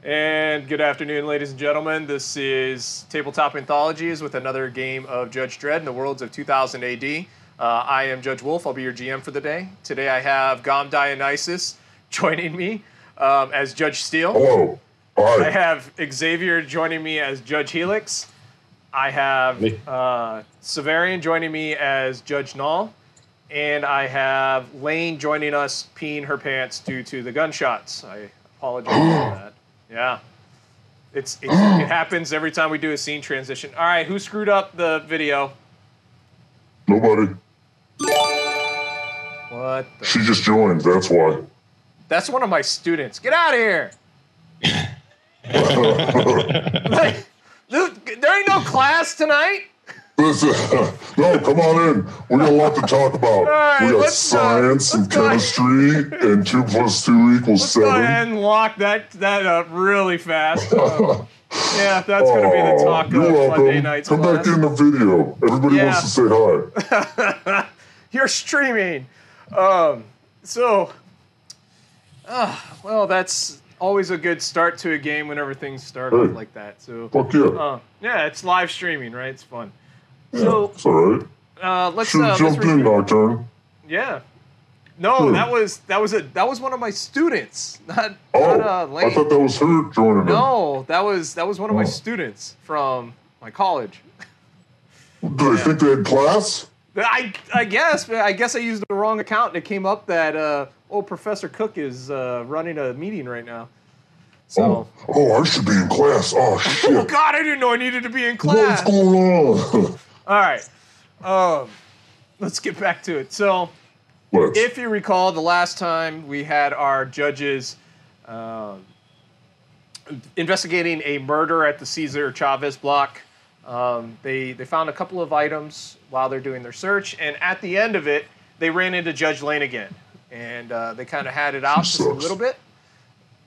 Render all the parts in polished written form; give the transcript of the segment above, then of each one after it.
And good afternoon, ladies and gentlemen. This is Tabletop Anthologies with another game of Judge Dredd in the worlds of 2000 AD. I am Judge Wolf. I'll be your GM for the day. Today I have Gom Dionysus joining me as Judge Steele. Hello. Hi. I have Xavier joining me as Judge Helix. I have Severian joining me as Judge Null. And I have Lane joining us peeing her pants due to the gunshots. I apologize for that. Yeah. It happens every time we do a scene transition. All right, who screwed up the video? Nobody. What the? She just joined, that's why. That's one of my students. Get out of here. Like, there ain't no class tonight. Listen, no, come on in. We got a lot to talk about. Right, we got science and chemistry, and 2 + 2 equals 7. Go ahead and lock that up really fast. Yeah, that's going to be the talk of Monday night's Come class. back in the video. Everybody wants to say hi. You're streaming. Well, that's always a good start to a game whenever things start off like that. So, fuck yeah. Yeah, it's live streaming, right? It's fun. Yeah, So, it's all right. let's jump in, Nocturne. Yeah. No, that was one of my students, not Lane. I thought that was her joining. No, that was one of my students from my college. Do they think they had class? I guess I used the wrong account and it came up that Professor Cook is running a meeting right now. So. I should be in class. Oh shit! Oh God, I didn't know I needed to be in class. What's going on? All right, let's get back to it. So, if you recall, the last time we had our judges investigating a murder at the Cesar Chavez block, they found a couple of items while they're doing their search, and at the end of it, they ran into Judge Lane again, and they kind of had it out just a little bit.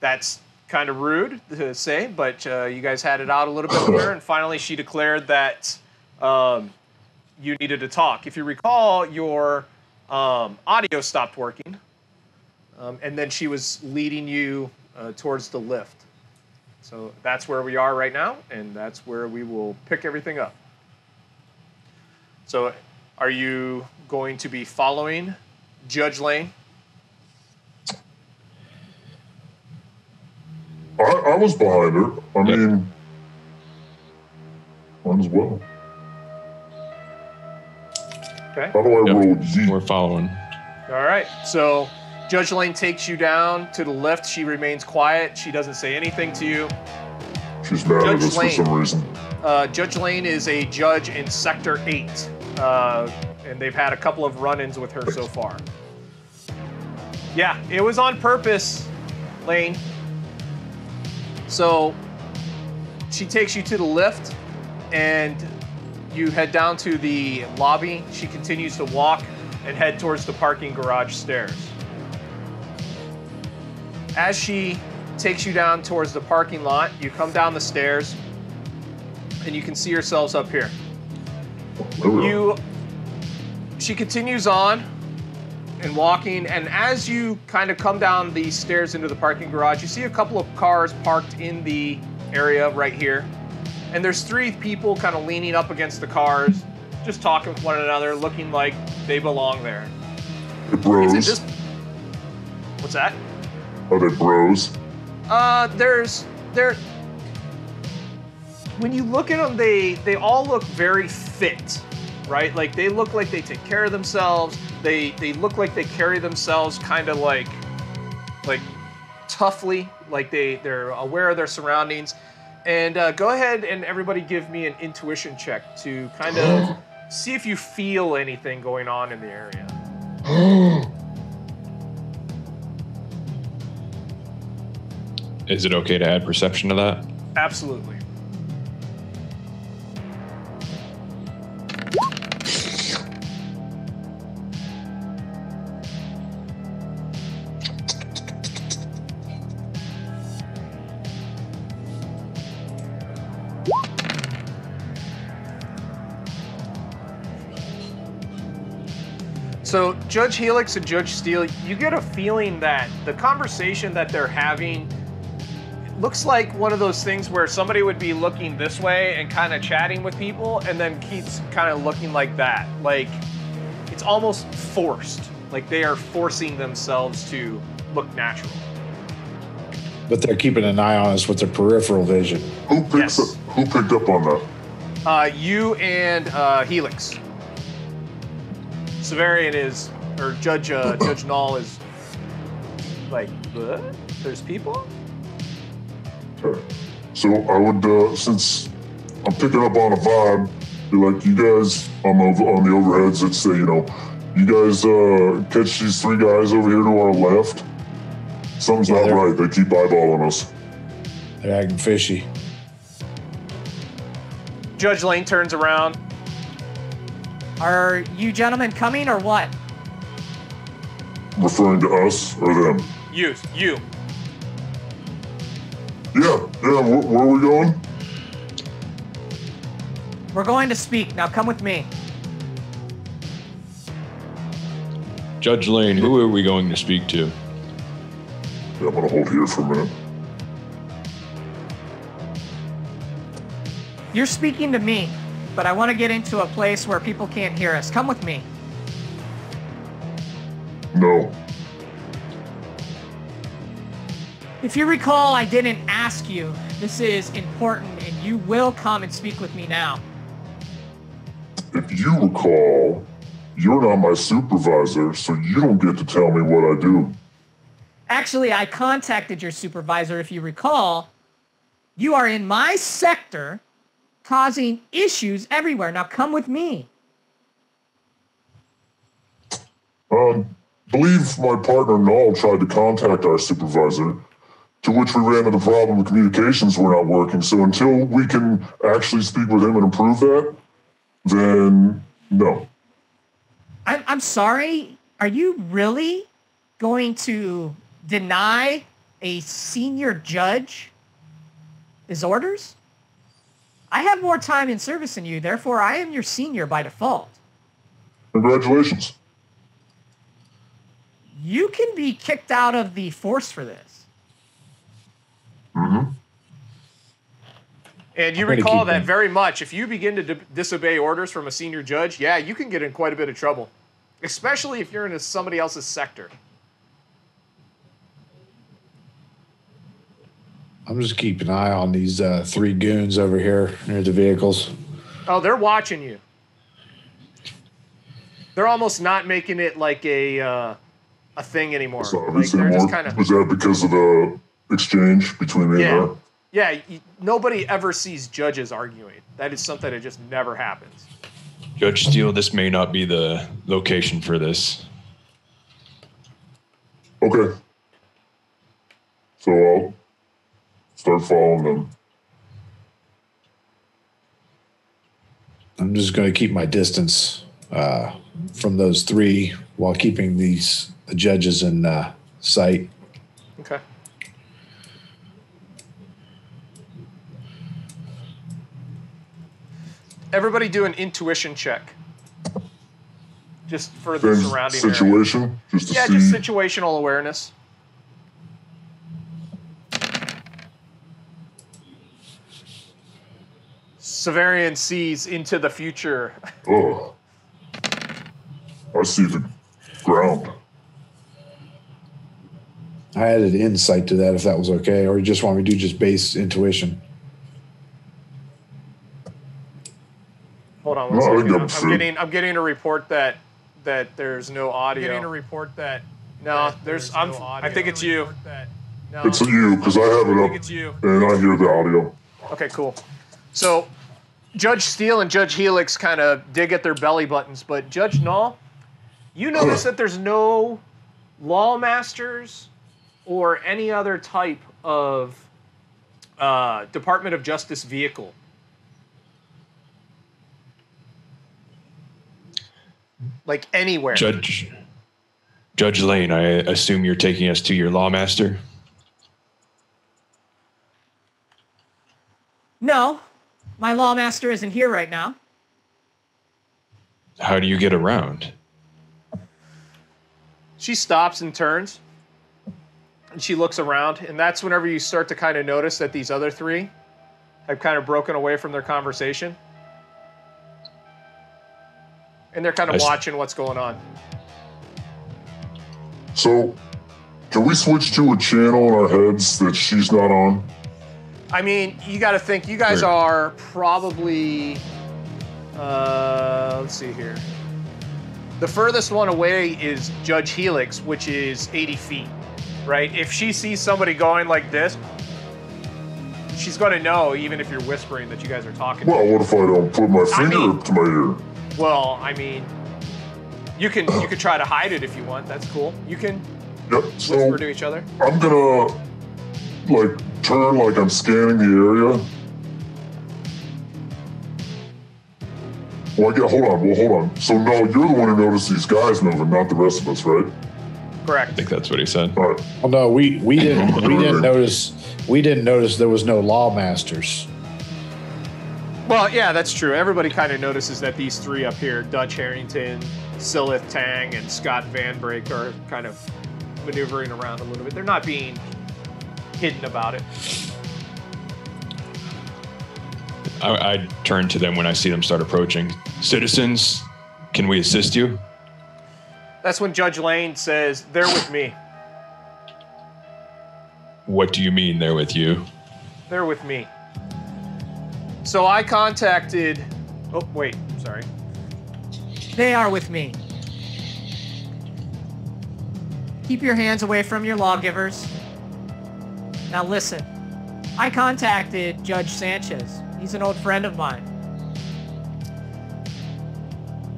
That's kind of rude to say, but you guys had it out a little bit with her, and finally she declared that you needed to talk. If you recall, your audio stopped working, and then she was leading you towards the lift. So that's where we are right now, and that's where we will pick everything up. So are you going to be following Judge Lane? I was behind her. I mean, might as well. Okay. How do I roll Z? We're following. All right. So Judge Lane takes you down to the lift. She remains quiet. She doesn't say anything to you. She's mad at us for some reason. Judge Lane is a judge in Sector 8, and they've had a couple of run-ins with her so far. Yeah, it was on purpose, Lane. So she takes you to the lift, and you head down to the lobby. She continues to walk and head towards the parking garage stairs. As she takes you down towards the parking lot, you come down the stairs, and you can see yourselves up here. She continues on and walking, and as you kind of come down the stairs into the parking garage, you see a couple of cars parked in the area right here. And there's 3 people kind of leaning up against the cars, just talking with one another, looking like they belong there. The bros. What's that? Are they bros? When you look at them, they all look very fit, right? Like they look like they take care of themselves. They look like they carry themselves kind of like toughly, like they're aware of their surroundings. And go ahead and everybody give me an intuition check to kind of see if you feel anything going on in the area. Is it okay to add perception to that? Absolutely. So Judge Helix and Judge Steele, you get a feeling that the conversation that they're having looks like one of those things where somebody would be looking this way and kind of chatting with people and then keeps kind of looking like that. Like, it's almost forced. Like they are forcing themselves to look natural. But they're keeping an eye on us with their peripheral vision. Who picked up on that? You and Helix. Severian is, or Judge Null is like, what? There's people? Okay. So I would, since I'm picking up on a vibe, be like, you guys on the overheads, let's say, you know, you guys catch these three guys over here to our left. Something's not right. They keep eyeballing us. They're acting fishy. Judge Lane turns around. Are you gentlemen coming or what? Referring to us or them? You. Yeah. Where are we going? We're going to speak. Now come with me. Judge Lane, who are we going to speak to? Yeah, I'm gonna hold here for a minute. You're speaking to me, but I want to get into a place where people can't hear us. Come with me. No. If you recall, I didn't ask you. This is important, and you will come and speak with me now. If you recall, you're not my supervisor, so you don't get to tell me what I do. Actually, I contacted your supervisor, if you recall. You are in my sector, causing issues everywhere. Now come with me. Believe my partner Null tried to contact our supervisor, to which we ran into the problem the communications were not working. So until we can actually speak with him and improve that, then no. I'm sorry. Are you really going to deny a senior judge his orders? I have more time in service than you, therefore I am your senior by default. Congratulations. You can be kicked out of the force for this. Mm-hmm. And you recall that very much. If you begin to disobey orders from a senior judge, yeah, you can get in quite a bit of trouble. Especially if you're in somebody else's sector. I'm just keeping an eye on these three goons over here near the vehicles. Oh, they're watching you. They're almost not making it like a thing anymore. Like, they're just kind of. Is that because of the exchange between me and her? Yeah, nobody ever sees judges arguing. That is something that just never happens. Judge Steele, this may not be the location for this. Okay. So I'll start following them. I'm just going to keep my distance from those three while keeping the judges in sight. Okay. Everybody do an intuition check. Just for the surrounding situation? area. Just to see. Just situational awareness. Severian sees into the future. Oh. I see the ground. I added insight to that if that was okay, or you just want me to do just base intuition? Hold on one second. I'm getting a report that there's no audio. Getting a report that there's no audio. I think it's you. It's you, because I have it up. It's you. And I hear the audio. Okay, cool. So Judge Steele and Judge Helix kind of dig at their belly buttons, but Judge Null, you notice that there's no lawmasters or any other type of Department of Justice vehicle. Like anywhere. Judge Lane, I assume you're taking us to your lawmaster? No, my lawmaster isn't here right now. How do you get around? She stops and turns. And she looks around, and that's whenever you start to kind of notice that these other three have kind of broken away from their conversation. And they're kind of watching what's going on. So, can we switch to a channel in our heads that she's not on? I mean, you got to think, you guys are probably, let's see here. The furthest one away is Judge Helix, which is 80 feet, right? If she sees somebody going like this, she's going to know, even if you're whispering, that you guys are talking. Well, what if I don't put my finger up to my ear? Well, I mean, you can try to hide it if you want. That's cool. You can whisper to each other. I'm gonna like turn like I'm scanning the area. Well, hold on. So no, you're the one who noticed these guys moving, not the rest of us, right? Correct. I think that's what he said. All right. Well, no, we didn't notice. We didn't notice there was no lawmasters. Well, yeah, that's true. Everybody kind of notices that these three up here, Dutch Harrington, Silith Tang, and Scott Van Break, are kind of maneuvering around a little bit. They're not being hidden about it. I turn to them when I see them start approaching. Citizens, can we assist you? That's when Judge Lane says, "They're with me." What do you mean they're with you? They're with me. So I contacted... Oh, wait, sorry. They are with me. Keep your hands away from your lawgivers. Now listen, I contacted Judge Sanchez. He's an old friend of mine.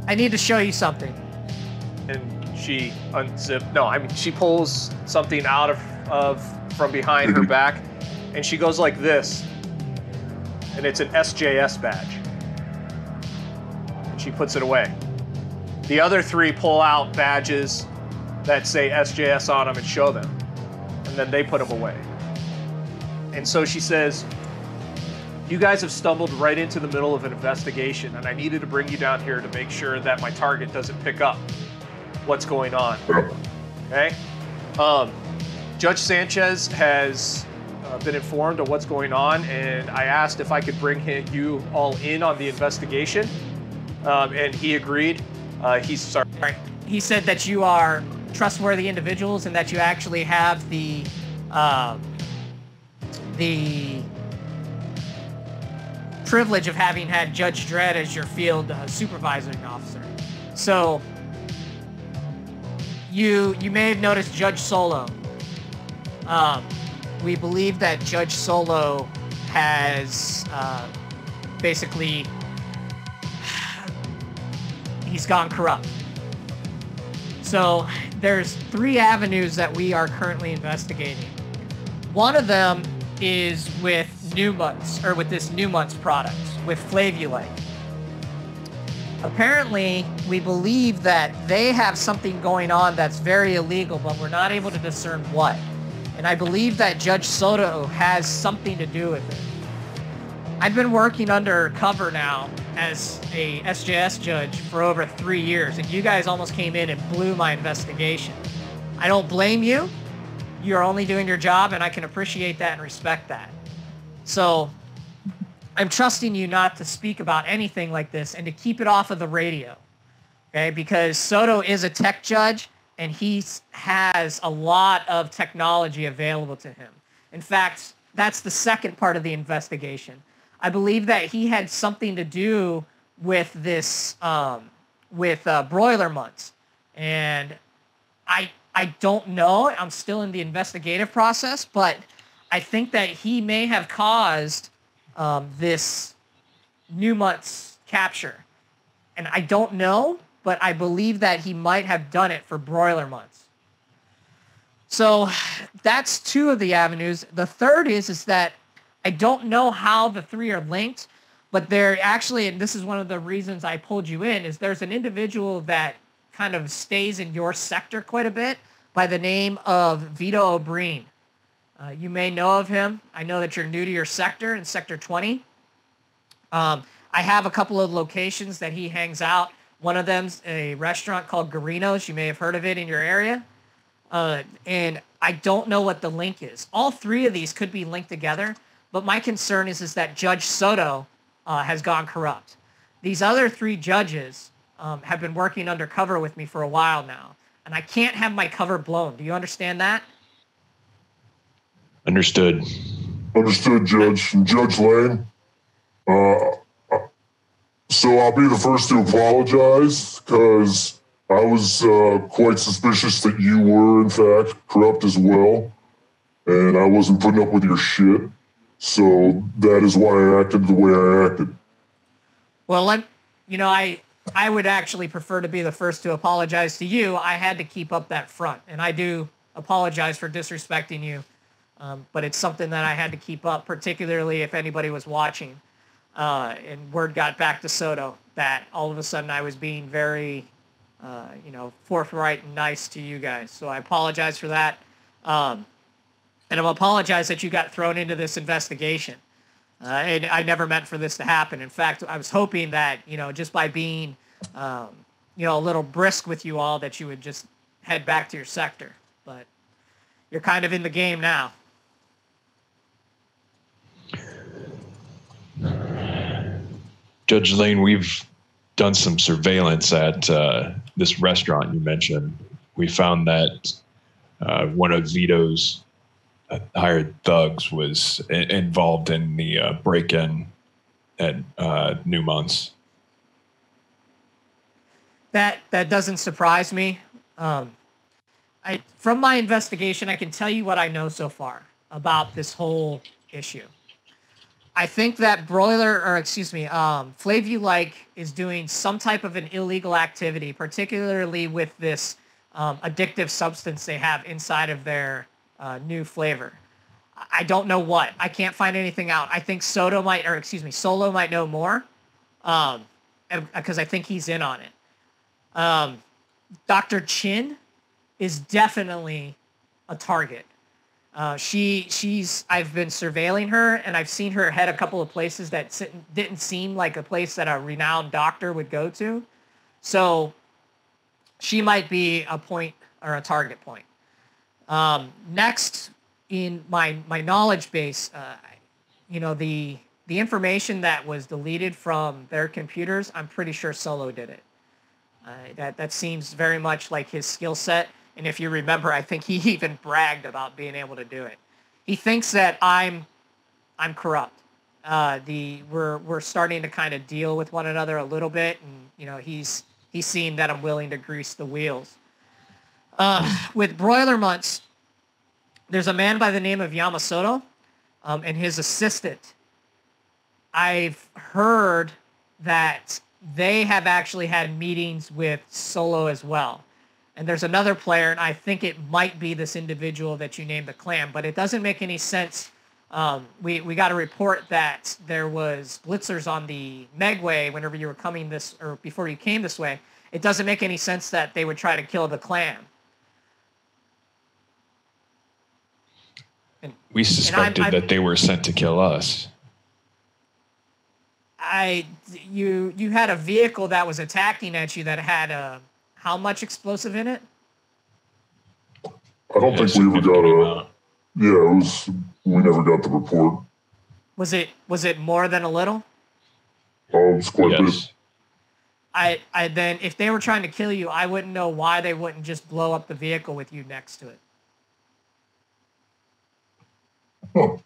I need to show you something. And she she pulls something out of from behind her back, and she goes like this. And it's an SJS badge. And she puts it away. The other three pull out badges that say SJS on them and show them. And then they put them away. And so she says, "You guys have stumbled right into the middle of an investigation, and I needed to bring you down here to make sure that my target doesn't pick up what's going on." Okay? Judge Sanchez has been informed of what's going on, and I asked if I could bring you all in on the investigation, and he agreed. He's sorry. He said that you are trustworthy individuals and that you actually have the privilege of having had Judge Dredd as your field supervising officer. So you may have noticed Judge Solo. We believe that Judge Solo has basically, he's gone corrupt. So there's 3 avenues that we are currently investigating. One of them is with with this Mutants product, with Flavulite. Apparently, we believe that they have something going on that's very illegal, but we're not able to discern what. And I believe that Judge Soto has something to do with it. I've been working undercover now as a SJS judge for over 3 years, and you guys almost came in and blew my investigation. I don't blame you. You're only doing your job, and I can appreciate that and respect that. So I'm trusting you not to speak about anything like this and to keep it off of the radio, okay? Because Soto is a tech judge, and he has a lot of technology available to him. In fact, that's the second part of the investigation. I believe that he had something to do with this, broiler months. And I don't know. I'm still in the investigative process, but I think that he may have caused this Mutants capture. And I don't know, but I believe that he might have done it for broiler months. So that's 2 of the avenues. The third is that I don't know how the 3 are linked, but they're actually, and this is one of the reasons I pulled you in, is there's an individual that kind of stays in your sector quite a bit by the name of Vito O'Brien. You may know of him. I know that you're new to your sector in Sector 20. I have a couple of locations that he hangs out. One of them's a restaurant called Garino's. You may have heard of it in your area. And I don't know what the link is. All three of these could be linked together, but my concern is that Judge Soto has gone corrupt. These other three judges have been working undercover with me for a while now, and I can't have my cover blown. Do you understand that? Understood. Understood, Judge. And Judge Lane, so I'll be the first to apologize because I was quite suspicious that you were, in fact, corrupt as well. And I wasn't putting up with your shit. So that is why I acted the way I acted. Well, I would actually prefer to be the first to apologize to you. I had to keep up that front, and I do apologize for disrespecting you. But it's something that I had to keep up, particularly if anybody was watching. And word got back to Soto that all of a sudden I was being very, forthright and nice to you guys. So I apologize for that. And I apologize that you got thrown into this investigation. And I never meant for this to happen. In fact, I was hoping that, just by being, a little brisk with you all, that you would just head back to your sector. But you're kind of in the game now. Judge Lane, we've done some surveillance at this restaurant you mentioned. We found that one of Vito's hired thugs was involved in the break-in at Newmont's. That doesn't surprise me. From my investigation, I can tell you what I know so far about this whole issue. I think that Flavulike is doing some type of an illegal activity, particularly with this addictive substance they have inside of their new flavor. I don't know what. I can't find anything out. I think Solo might know more, because I think he's in on it. Dr. Chin is definitely a target. I've been surveilling her, and I've seen her head a couple of places that didn't seem like a place that a renowned doctor would go to. So she might be a point or a target point. Next in my knowledge base, the information that was deleted from their computers, I'm pretty sure Solo did it. That seems very much like his skill set. And if you remember, I think he even bragged about being able to do it. He thinks that I'm corrupt. We're starting to kind of deal with one another a little bit, and he's seen that I'm willing to grease the wheels. With Broiler Months, there's a man by the name of Yamasoto, and his assistant. I've heard that they have actually had meetings with Solo as well. And there's another player, and I think it might be this individual that you named the clan, but it doesn't make any sense. We got a report that there was blitzers on the Megway whenever you were coming before you came this way. It doesn't make any sense that they would try to kill the clan. We suspected that they were sent to kill us. You had a vehicle that was attacking at you that had how much explosive in it? I don't think we ever got we never got the report. Was it more than a little? Oh, it's quite a bit. Then if they were trying to kill you, I wouldn't know why they wouldn't just blow up the vehicle with you next to it. Huh.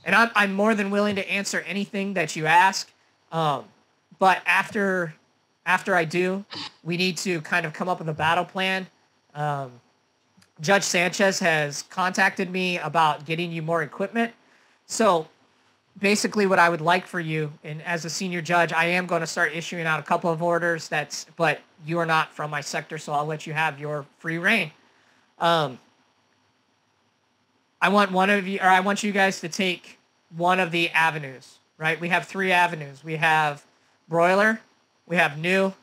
And I'm more than willing to answer anything that you ask. But after I do, we need to kind of come up with a battle plan. Judge Sanchez has contacted me about getting you more equipment. So basically what I would like for you, and as a senior judge, I am going to start issuing out a couple of orders, but you are not from my sector, so I'll let you have your free reign. I want you guys to take one of the avenues, right? We have 3 avenues. We have Broiler, we have New,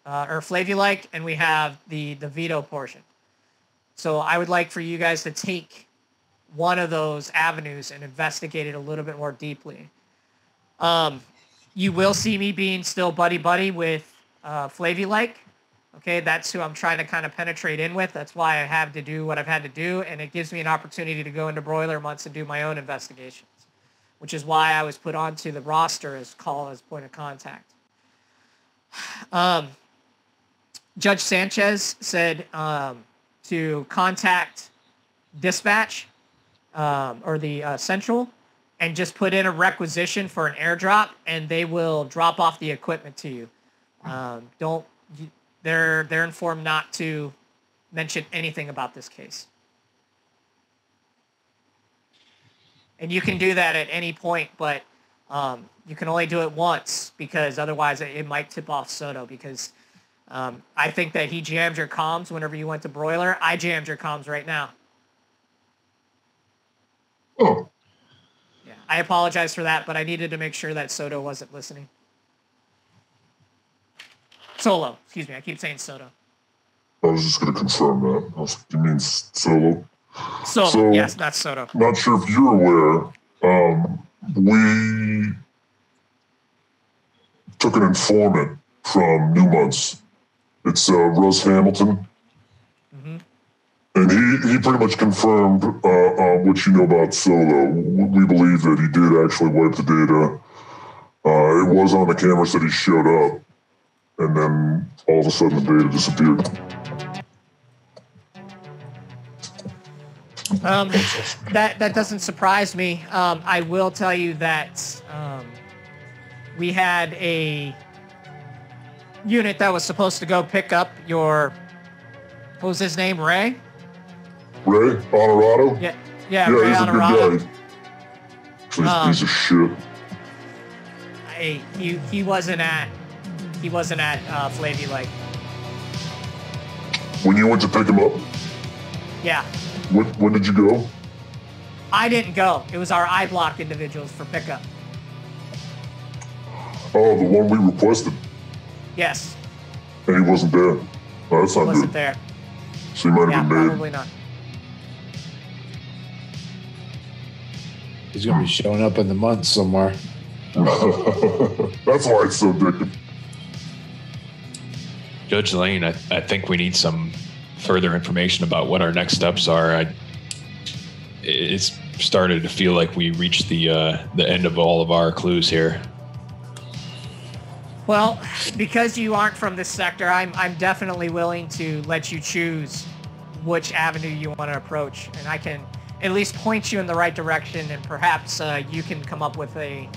or Flavulike, and we have the Vito portion. So I would like for you guys to take one of those avenues and investigate it a little bit more deeply. You will see me being still buddy-buddy with Flavulike, Okay, that's who I'm trying to kind of penetrate in with. That's why I have to do what I've had to do, and it gives me an opportunity to go into broiler months and do my own investigations, which is why I was put onto the roster as point of contact. Judge Sanchez said to contact dispatch or the central and just put in a requisition for an airdrop, and they will drop off the equipment to you. They're informed not to mention anything about this case. And you can do that at any point, but you can only do it once, because otherwise it might tip off Soto, because I think that he jammed your comms whenever you went to broiler. I jammed your comms right now. Oh. Yeah, I apologize for that, but I needed to make sure that Soto wasn't listening. Solo, excuse me. I keep saying Soto. I was just going to confirm that. You mean Solo? Solo, So, yes, not Soto. Not sure if you're aware, we took an informant from Newmonts. It's Russ Hamilton. Mm-hmm. And he pretty much confirmed what you know about Solo. We believe that he did actually wipe the data. It was on the cameras that he showed up. And then all of a sudden the data disappeared. That doesn't surprise me. I will tell you that we had a unit that was supposed to go pick up your, what was his name, Ray? Ray Honorado? Yeah, Ray he's Honorado. A good guy. He's a piece of shit. He wasn't at Flavy Lake. When you went to pick him up? Yeah. When did you go? I didn't go. It was our I-block individuals for pickup. Oh, the one we requested. Yes. And he wasn't there. Oh, that's not good. Wasn't there. So he might have been made. Probably not. He's going to be showing up in the month somewhere. That's why it's so addictive. Judge Lane, I think we need some further information about what our next steps are. It's started to feel like we reached the end of all of our clues here. Well, because you aren't from this sector, I'm definitely willing to let you choose which avenue you want to approach, and I can at least point you in the right direction, and perhaps you can come up with a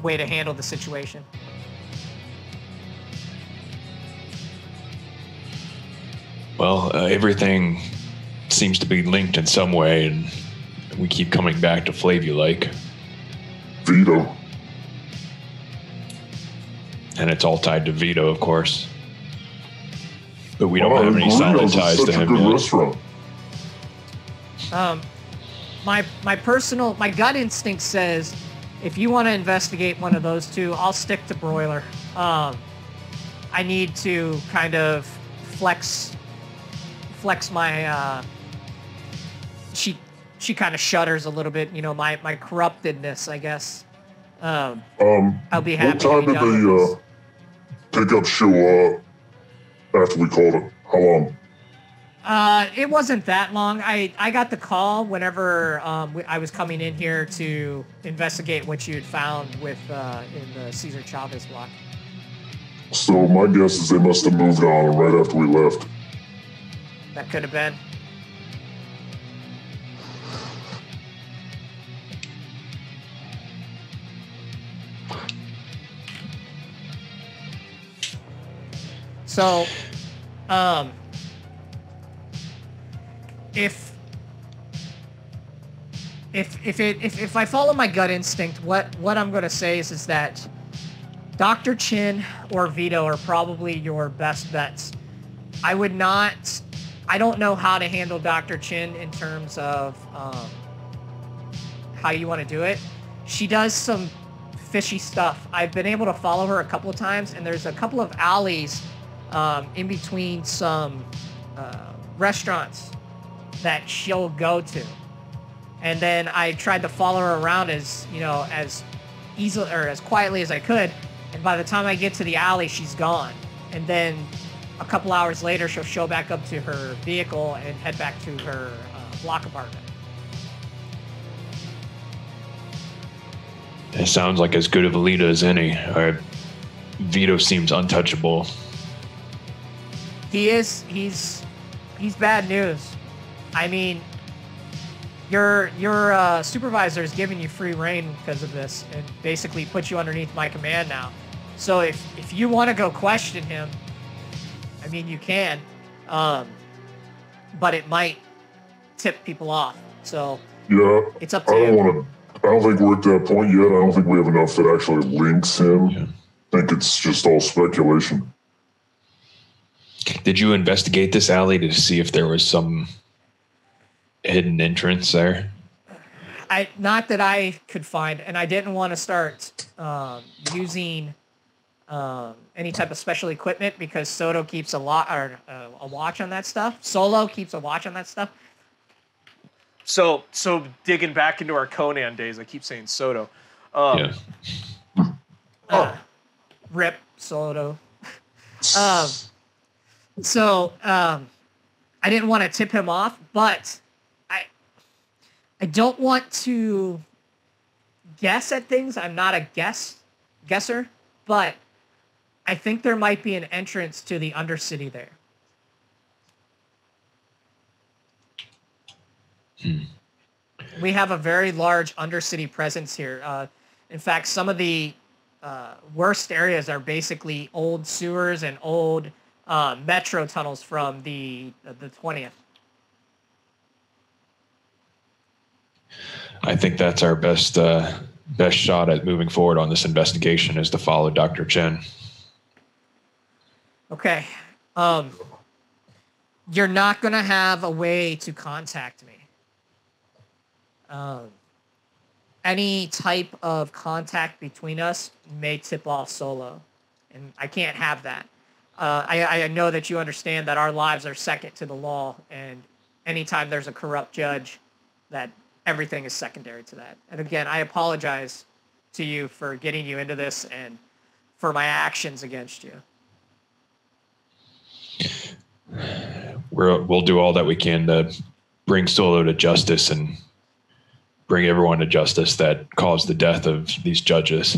way to handle the situation. Well, everything seems to be linked in some way, and we keep coming back to Flavia Lake. Vito. And it's all tied to Vito, of course. But we don't have any solid ties to him yet. Restaurant. My gut instinct says, if you want to investigate one of those two, I'll stick to broiler. I need to kind of flex my she kind of shudders a little bit, my corruptedness, I guess. I'll be happy. What time did the pickup show up after we called it? How long? It wasn't that long. I got the call whenever I was coming in here to investigate what you had found with in the Cesar Chavez block. So my guess is they must have moved on right after we left. That could have been. So, if I follow my gut instinct, what I'm going to say is that Dr. Chin or Vito are probably your best bets. I don't know how to handle Dr. Chin in terms of how you want to do it. She does some fishy stuff. I've been able to follow her a couple of times, and there's a couple of alleys in between some restaurants that she'll go to. And then I tried to follow her around as easily or as quietly as I could. And by the time I get to the alley, she's gone. And then a couple hours later, she'll show back up to her vehicle and head back to her block apartment. It sounds like as good of a leader as any. Vito seems untouchable. He is. He's bad news. I mean, your supervisor is giving you free reign because of this, and basically put you underneath my command now. So if you want to go question him, I mean you can, but it might tip people off. So Yeah, it's up to you. I don't think we're at that point yet. I don't think we have enough that actually links him. Yeah. I think it's just all speculation. Did you investigate this alley to see if there was some hidden entrance there? Not that I could find, and I didn't want to start using any type of special equipment because Soto keeps a watch on that stuff. Solo keeps a watch on that stuff. So digging back into our Conan days, I keep saying Soto. Yeah. Rip Soto. I didn't want to tip him off, but I don't want to guess at things. I'm not a guesser, but I think there might be an entrance to the Undercity there. We have a very large Undercity presence here. In fact, some of the worst areas are basically old sewers and old metro tunnels from the 20th. I think that's our best shot at moving forward on this investigation is to follow Dr. Chen. Okay. You're not going to have a way to contact me. Any type of contact between us may tip off Solo, and I can't have that. I know that you understand that our lives are second to the law, and anytime there's a corrupt judge, that everything is secondary to that. And again, I apologize to you for getting you into this and for my actions against you. We'll do all that we can to bring Solo to justice and bring everyone to justice that caused the death of these judges.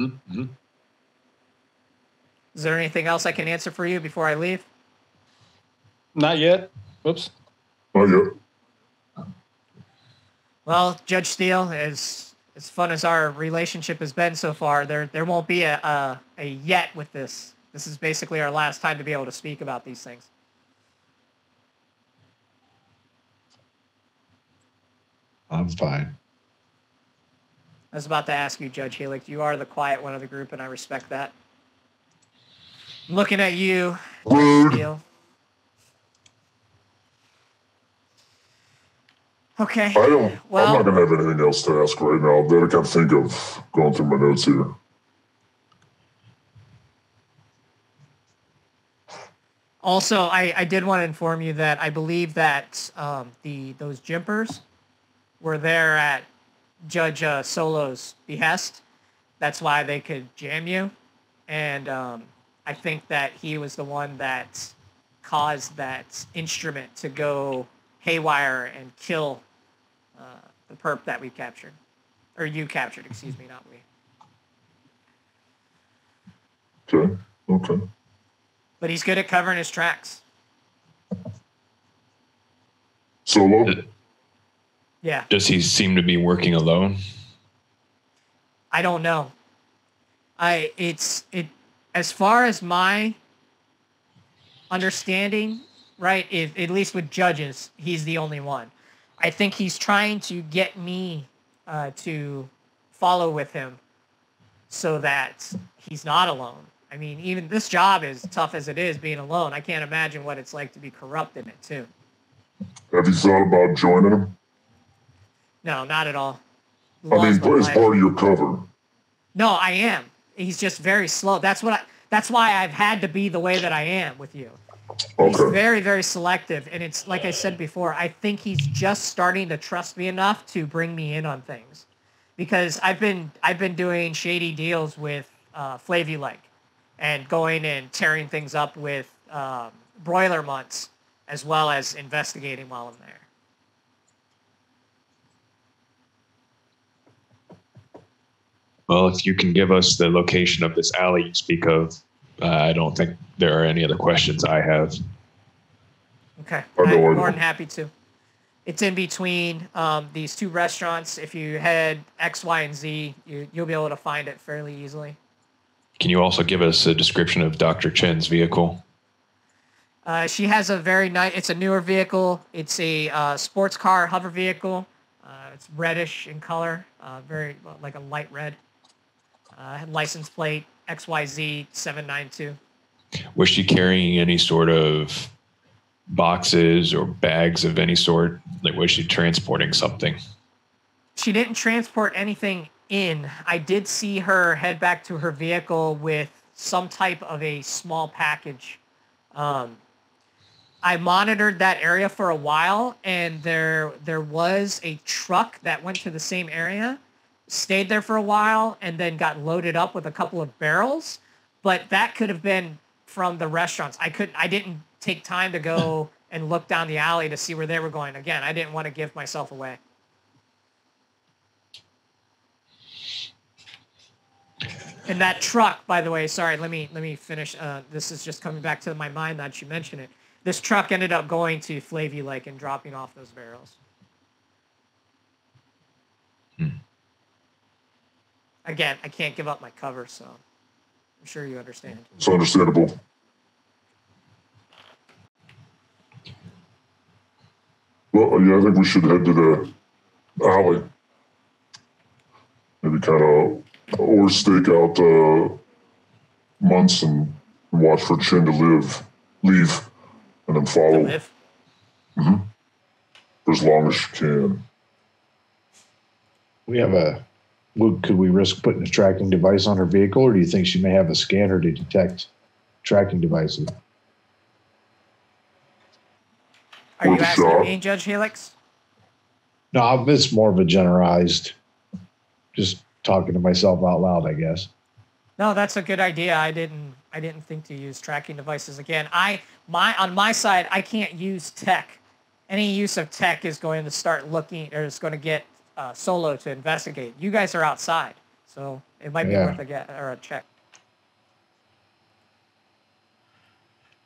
Mm-hmm. Is there anything else I can answer for you before I leave? Not yet. Whoops. Not yet. Well, Judge Steele, as fun as our relationship has been so far, there won't be a yet with this. This is basically our last time to be able to speak about these things. I'm fine. I was about to ask you, Judge Helix. You are the quiet one of the group, and I respect that. I'm looking at you, Judge Steele. Okay. I'm not going to have anything else to ask right now that I can think of going through my notes here. Also, I did want to inform you that I believe that those Jimpers were there at Judge Solo's behest. That's why they could jam you. And I think that he was the one that caused that instrument to go haywire and kill the perp that we captured. Or you captured, excuse me, not we. Okay. But he's good at covering his tracks. Solo? Yeah. Does he seem to be working alone? I don't know. As far as my understanding, right, at least with judges, he's the only one. I think he's trying to get me to follow with him so that he's not alone. I mean, even this job is tough as it is being alone. I can't imagine what it's like to be corrupt in it, too. Have you thought about joining him? No, not at all. I mean, as part of your cover. No, I am. He's just very slow. That's why I've had to be the way that I am with you. Okay. He's very, very selective, and it's like I said before. I think he's just starting to trust me enough to bring me in on things, because I've been doing shady deals with Flavulike, and going and tearing things up with broiler mutts, as well as investigating while I'm there. Well, if you can give us the location of this alley you speak of, I don't think there are any other questions I have. Okay, I know, I'm more than happy to. It's in between these two restaurants. If you head X, Y, and Z, you'll be able to find it fairly easily. Can you also give us a description of Dr. Chen's vehicle? She has a very nice, it's a newer vehicle. It's a sports car hover vehicle. It's reddish in color, very like a light red. License plate XYZ 792. Was she carrying any sort of boxes or bags of any sort? Like, was she transporting something? She didn't transport anything in. I did see her head back to her vehicle with some type of a small package. I monitored that area for a while, and there was a truck that went to the same area, stayed there for a while, and then got loaded up with a couple of barrels. But that could have been from the restaurants. I didn't take time to go and look down the alley to see where they were going. Again, I didn't want to give myself away. And that truck, by the way, sorry, let me finish. This is just coming back to my mind that you mentioned it. This truck ended up going to Flavy Lake and dropping off those barrels. Again, I can't give up my cover, so I'm sure you understand. It's understandable. Well, yeah, I think we should head to the alley. Maybe kind of or stake out months and watch for Chin to leave, and then follow. Live. For as long as you can. We have could we risk putting a tracking device on her vehicle, or do you think she may have a scanner to detect tracking devices? Are you Worth a asking shot. me, Judge Helix? No, it's more of a generalized, just talking to myself out loud, I guess. No, that's a good idea. I didn't think to use tracking devices again. On my side, I can't use tech. Any use of tech is going to start looking, or is going to get Solo to investigate. You guys are outside, so it might be worth a check.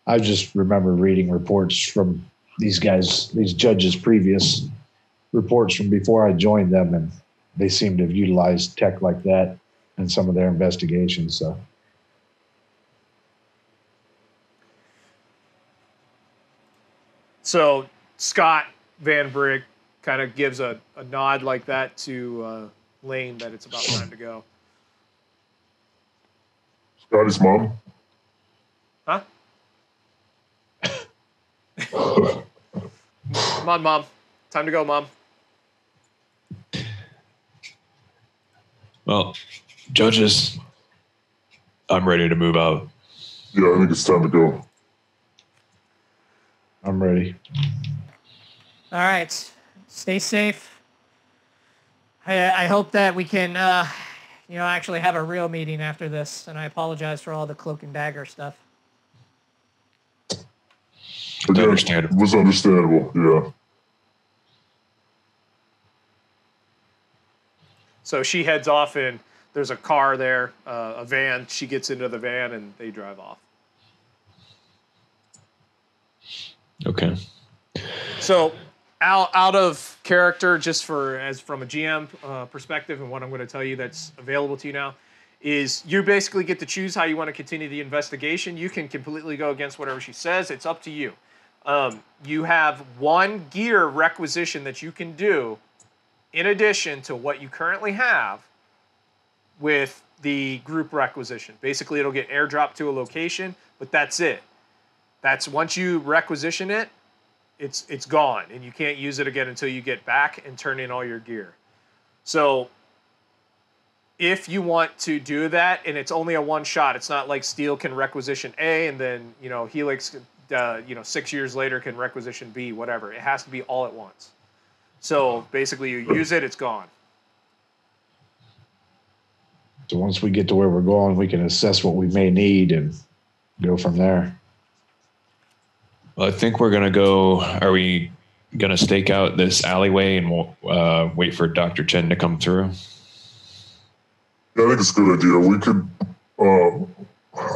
I just remember reading reports from these guys, these judges' previous reports from before I joined them, and they seem to have utilized tech like that in some of their investigations. So Scott Van Brigg kind of gives a nod like that to Lane that it's about time to go. Scotty's mom. Huh? Come on, Mom. Time to go, Mom. Well, judges, I'm ready to move out. Yeah, I think it's time to go. I'm ready. All right, stay safe. I hope that we can, actually have a real meeting after this. And I apologize for all the cloak and dagger stuff. Again, Understandable. it was understandable, yeah. So she heads off, and there's a car there, a van. She gets into the van, and they drive off. Okay. So out of character, just from a GM perspective, and what I'm going to tell you that's available to you now, is you basically get to choose how you want to continue the investigation. You can completely go against whatever she says. It's up to you. You have one gear requisition that you can do in addition to what you currently have with the group requisition. Basically, it'll get airdropped to a location, but that's it. That's once you requisition it, it's gone, and you can't use it again until you get back and turn in all your gear. So if you want to do that, and it's only a one shot, it's not like Steel can requisition A and then Helix 6 years later can requisition B, whatever. It has to be all at once. So basically, you use it, it's gone. So once we get to where we're going, we can assess what we may need and go from there. Well, I think we're going to go. Are we going to stake out this alleyway and we'll wait for Dr. Chen to come through? Yeah, I think it's a good idea. We could, I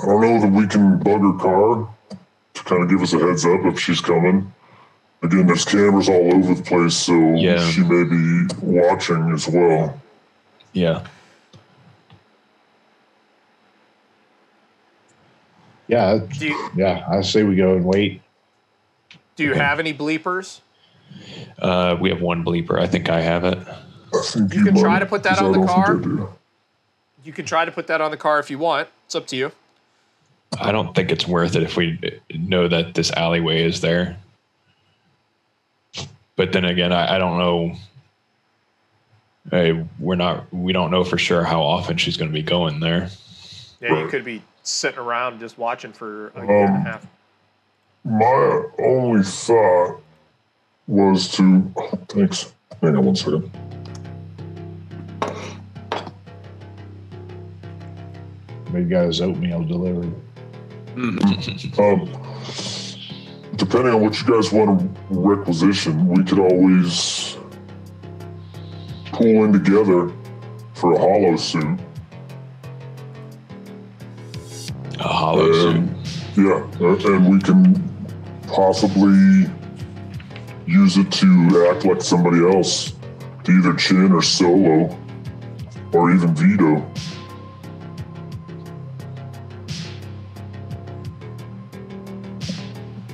don't know that we can bug her car to kind of give us a heads up if she's coming. Again, there's cameras all over the place, so she may be watching as well. Yeah. Yeah, I say we go and wait. Do you have any bleepers? We have one bleeper. I think I have it. You can try to put that on the car. You can try to put that on the car if you want. It's up to you. I don't think it's worth it if we know that this alleyway is there. But then again, I don't know. We don't know for sure how often she's going to be going there. Yeah, you could be sitting around just watching for a year and a half. My only thought was to... thanks. Hang on one second. We got his oatmeal delivered. Depending on what you guys want to requisition, we could always pool in together for a hollow suit. A hollow suit? Yeah, and we can possibly use it to act like somebody else, to either Chin or Solo, or even Vito.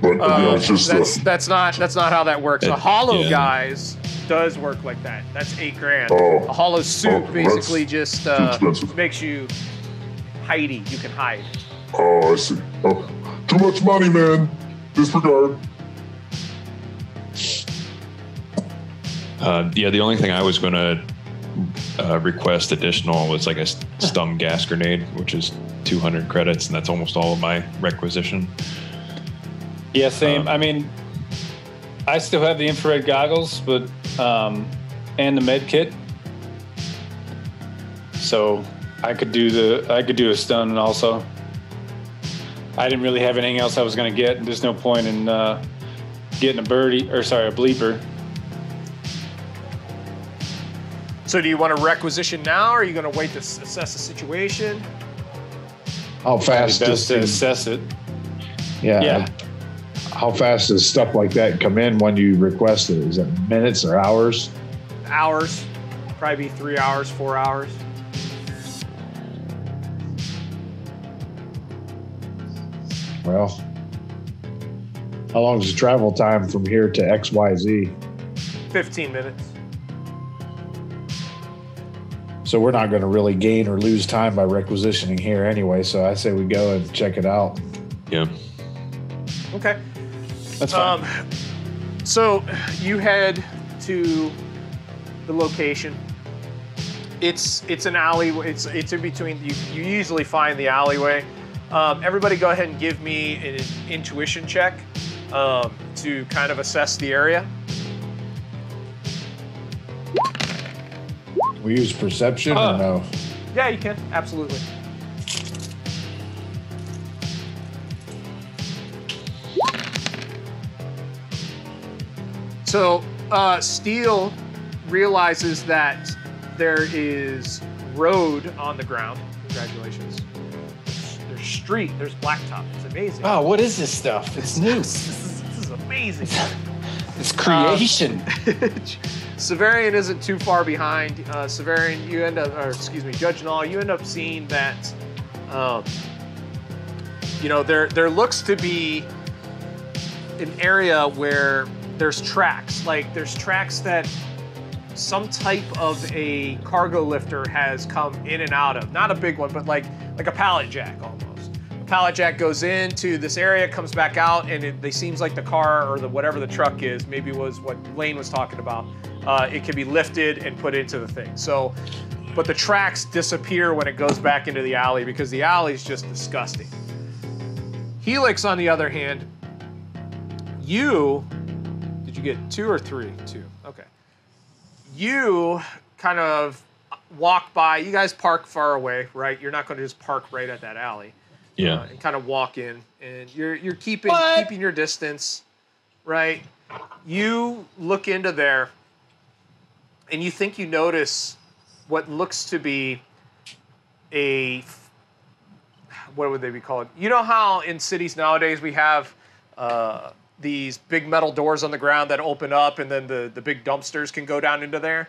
But it's just that's not how that works. A hollow guys does work like that. That's $8,000. A hollow suit basically just makes you hidey. You can hide. Oh, I see. Oh, too much money, man. Disregard. The only thing I was going to request additional was like a stun gas grenade, which is 200 credits, and that's almost all of my requisition. Yeah, same. I mean, I still have the infrared goggles, but and the med kit, so I could do a stun also. I didn't really have anything else I was going to get. There's no point in getting a bleeper. So do you want to requisition now, or are you going to wait to assess the situation? How fast best to assess it? Yeah. How fast does stuff like that come in when you request it? Is it minutes or hours? Hours. Probably be 3 hours, 4 hours. Well, how long is the travel time from here to XYZ? 15 minutes. So we're not going to really gain or lose time by requisitioning here anyway. So I say we go and check it out. Yeah. Okay. That's fine. So you head to the location. It's an alley. It's in between. You usually find the alleyway. Everybody go ahead and give me an intuition check to kind of assess the area. We use perception or no? Yeah, you can. Absolutely. So Steele realizes that there is road on the ground. Congratulations. There's street. There's blacktop. It's amazing. Oh, what is this stuff? It's new. This is amazing. It's creation. Severian isn't too far behind. Severian, Judge Null, you end up seeing that, there looks to be an area where there's tracks. Like, there's tracks that some type of a cargo lifter has come in and out of. Not a big one, but like a pallet jack almost. A pallet jack goes into this area, comes back out, and it seems like the car or whatever the truck is, maybe was what Lane was talking about. It can be lifted and put into the thing. So, but the tracks disappear when it goes back into the alley because the alley is just disgusting. Helix, on the other hand, did you get 2 or 3? 2. Okay. You kind of walk by. You guys park far away, right? You're not going to just park right at that alley. Yeah. And kind of walk in, and you're keeping your distance, right? You look into there, and you think you notice what looks to be what would they be called? You know how in cities nowadays we have these big metal doors on the ground that open up, and then the big dumpsters can go down into there,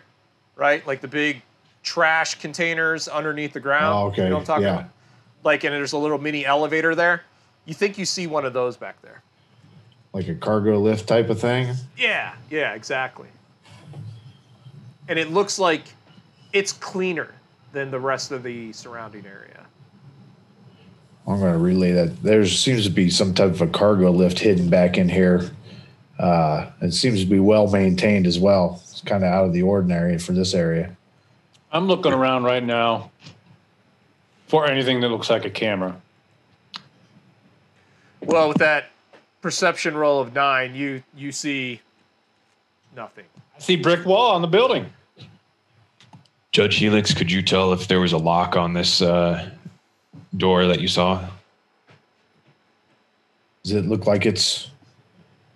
right? Like the big trash containers underneath the ground. Oh, okay. You know what I'm talking about? Like, and there's a little mini elevator there. You think you see one of those back there. Like a cargo lift type of thing? Yeah, exactly. And it looks like it's cleaner than the rest of the surrounding area. I'm going to relay that. There seems to be some type of a cargo lift hidden back in here. It seems to be well maintained as well. It's kind of out of the ordinary for this area. I'm looking around right now for anything that looks like a camera. Well, with that perception roll of 9, you see nothing. I see brick wall on the building. Judge Helix, could you tell if there was a lock on this door that you saw? Does it look like it's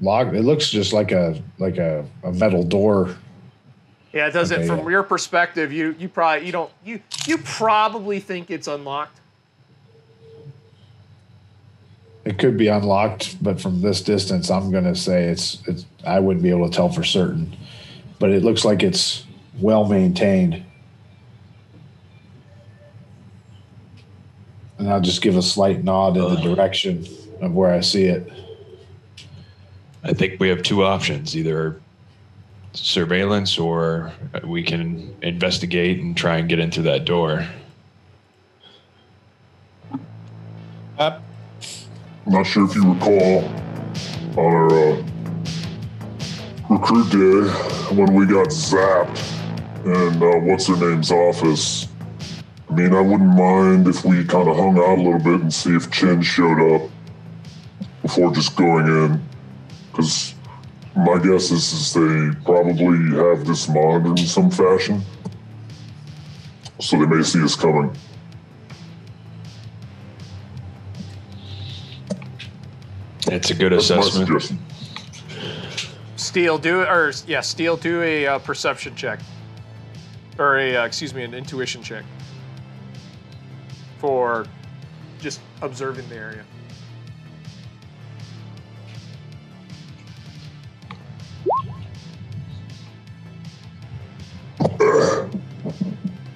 locked? It looks just like a metal door. Yeah, it doesn't. Okay, From your perspective, you probably think it's unlocked. It could be unlocked, but from this distance, I'm going to say it's. I wouldn't be able to tell for certain, but it looks like it's well maintained. And I'll just give a slight nod in the direction of where I see it. I think we have two options: either surveillance, or we can investigate and try and get into that door. I'm not sure if you recall on our recruit day when we got zapped in what's her name's office. I mean, I wouldn't mind if we kind of hung out a little bit and see if Chen showed up before just going in. Because my guess is they probably have this monitored in some fashion. So they may see us coming. It's a good That's my assessment. suggestion. Steele, do a perception check, or an intuition check for just observing the area.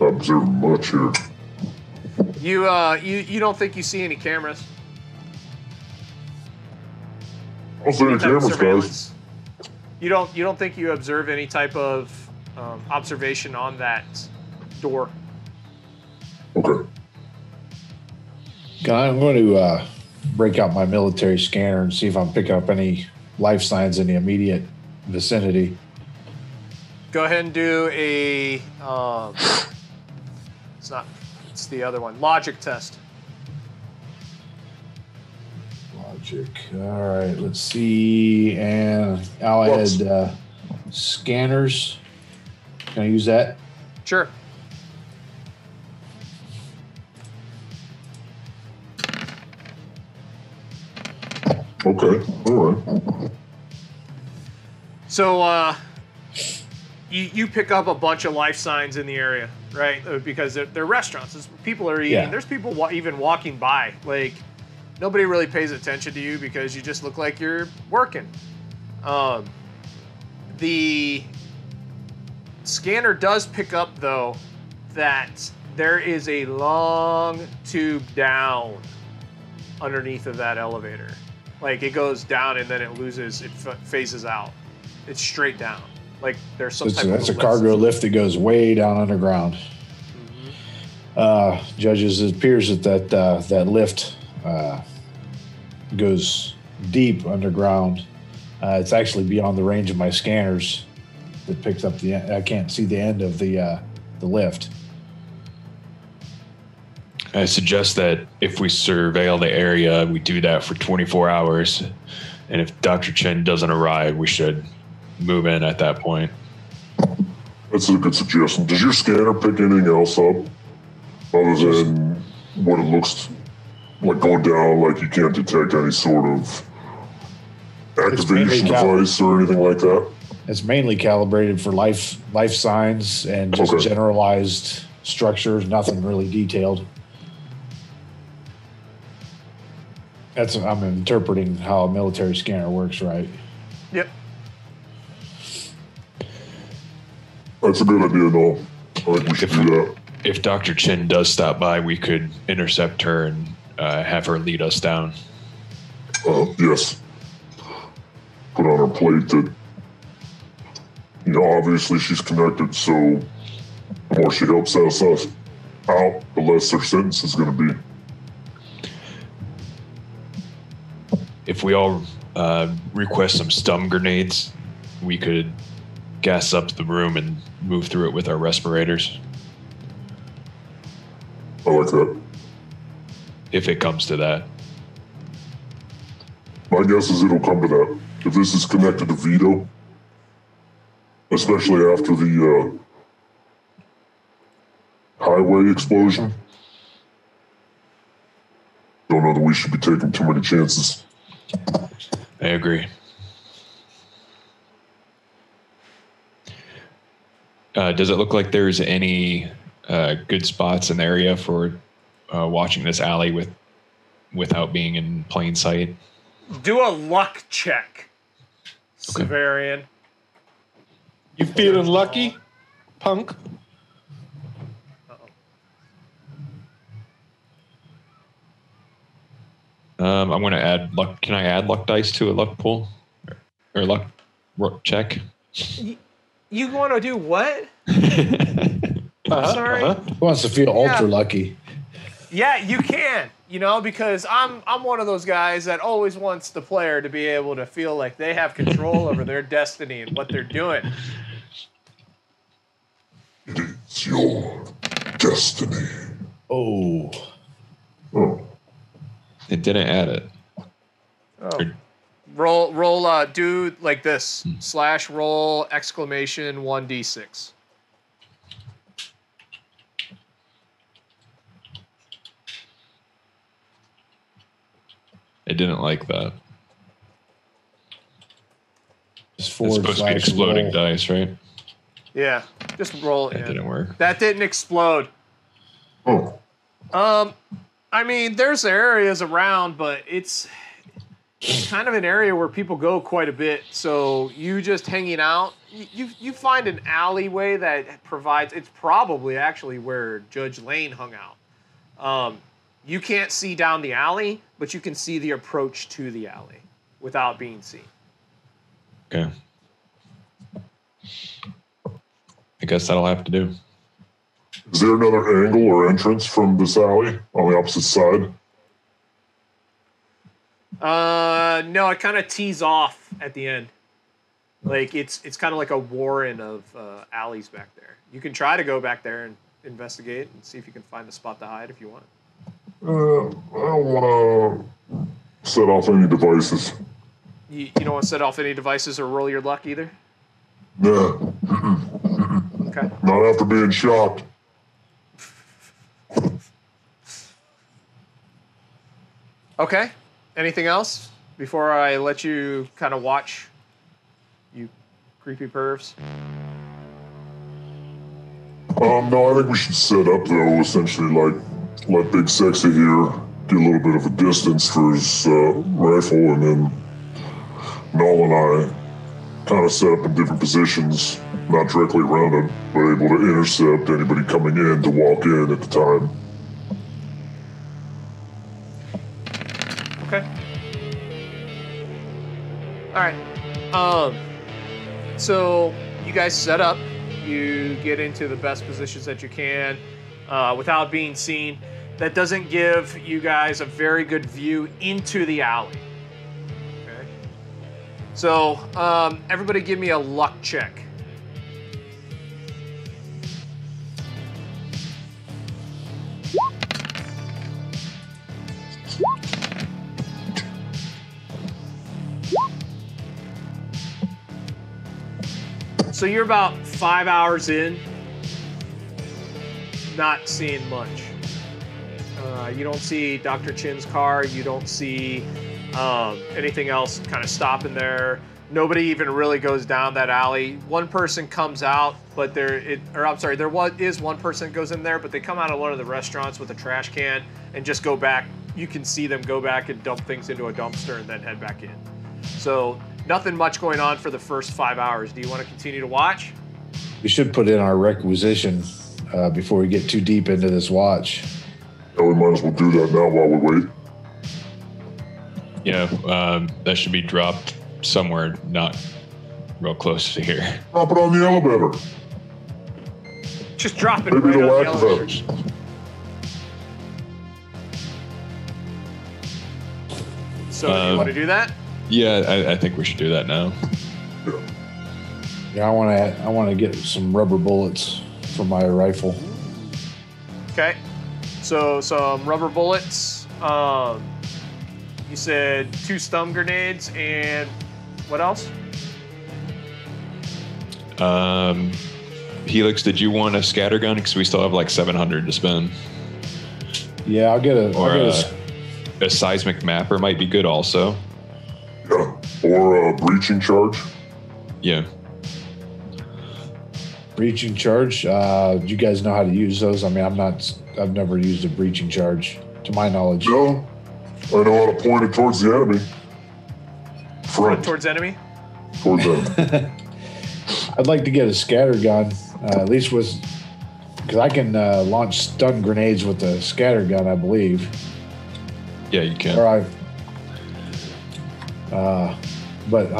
Not observing much here. You don't think you see any cameras? I'll say the Any type of cameras, guys. surveillance? You don't think you observe any type of observation on that door? Okay. I'm going to break out my military scanner and see if I can pick up any life signs in the immediate vicinity. Go ahead and do a. It's the other one. Logic test. Logic. All right, let's see. And I'll add scanners. Can I use that? Sure. Okay. All right. So you pick up a bunch of life signs in the area, right? Because they're restaurants. People are eating. Yeah. There's people even walking by. Like, nobody really pays attention to you because you just look like you're working. The scanner does pick up, though, that there is a long tube down underneath of that elevator. Like, it goes down and then it phases out. It's straight down. Like, there's some type of That's a cargo lift that goes way down underground. Mm-hmm. Judges, it appears that lift goes deep underground. It's actually beyond the range of my scanners. That picks up I can't see the end of the lift. I suggest that if we surveil the area, we do that for 24 hours. And if Dr. Chen doesn't arrive, we should move in at that point. That's a good suggestion. Does your scanner pick anything else up other than what it looks like going down, like you can't detect any sort of activation device or anything like that? It's mainly calibrated for life signs and just generalized structures, nothing really detailed. I'm interpreting how a military scanner works, right? Yep. That's a good idea, though. I think we should do that. If Dr. Chin does stop by, we could intercept her and have her lead us down. Yes. Put on her plate that, obviously she's connected, so the more she helps us out, the less their sentence is going to be. If we all request some stun grenades, we could gas up the room and move through it with our respirators. I like that. If it comes to that. My guess is it'll come to that. If this is connected to Vito, especially after the highway explosion, don't know that we should be taking too many chances. I agree. Does it look like there's any good spots in the area for watching this alley without being in plain sight? Do a luck check, Severian. You feeling lucky, punk? I'm going to add luck. Can I add luck dice to a luck pool or luck check? You want to do what? Sorry. He wants to feel ultra lucky. Yeah, you can. Because I'm one of those guys that always wants the player to be able to feel like they have control over their destiny and what they're doing. It's your destiny. Oh. It didn't add it. Oh. Roll, do like this, /roll exclamation 1d6. It didn't like that. It's supposed to be exploding roll. Dice, right? Yeah, just roll. That didn't work. That didn't explode. I mean, there's areas around, but it's kind of an area where people go quite a bit. So you just hanging out, you find an alleyway that provides. It's probably actually where Judge Lane hung out. You can't see down the alley, but you can see the approach to the alley without being seen. Okay. I guess that'll have to do. Is there another angle or entrance from this alley on the opposite side? No, it kind of tees off at the end. Like it's kind of like a warren of alleys back there. You can try to go back there and investigate and see if you can find a spot to hide if you want. I don't want to set off any devices. You don't want to set off any devices or roll your luck either? No. Okay. Not after being shocked. Okay. Anything else before I let you kind of watch, you creepy pervs? No, I think we should set up, though, essentially, like, let Big Sexy here get a little bit of a distance for his rifle, and then Null and I kind of set up in different positions, not directly around it, but able to intercept anybody coming in to walk in at the time. Okay. All right. So you guys set up. You get into the best positions that you can without being seen. That doesn't give you guys a very good view into the alley. Okay. So everybody give me a luck check. So you're about 5 hours in, not seeing much. You don't see Dr. Chin's car. You don't see anything else kind of stopping there. Nobody even really goes down that alley. One person comes out, but there is one person that goes in there, but they come out of one of the restaurants with a trash can and just go back. You can see them go back and dump things into a dumpster and then head back in. So nothing much going on for the first 5 hours. Do you want to continue to watch? We should put in our requisition before we get too deep into this watch. Yeah, we might as well do that now while we wait. Yeah, that should be dropped somewhere not real close to here. Drop it on the elevator. Just drop it Maybe right the on the lack of elevator. others. So do you want to do that? Yeah, I think we should do that now. Yeah, I want to get some rubber bullets for my rifle. Okay. So some rubber bullets. You said 2 stun grenades and what else? Helix, did you want a scatter gun? Because we still have like 700 to spend. Yeah, I'll get a. Or I'll get a seismic mapper might be good also. Yeah. Or a breaching charge. Yeah. breaching charge. Do you guys know how to use those? I mean, I've never used a breaching charge, to my knowledge. No, I know how to point it towards the enemy. Front. Towards enemy? Towards them. I'd like to get a scatter gun, at least with, because I can launch stun grenades with a scatter gun, I believe. Yeah, you can. Or but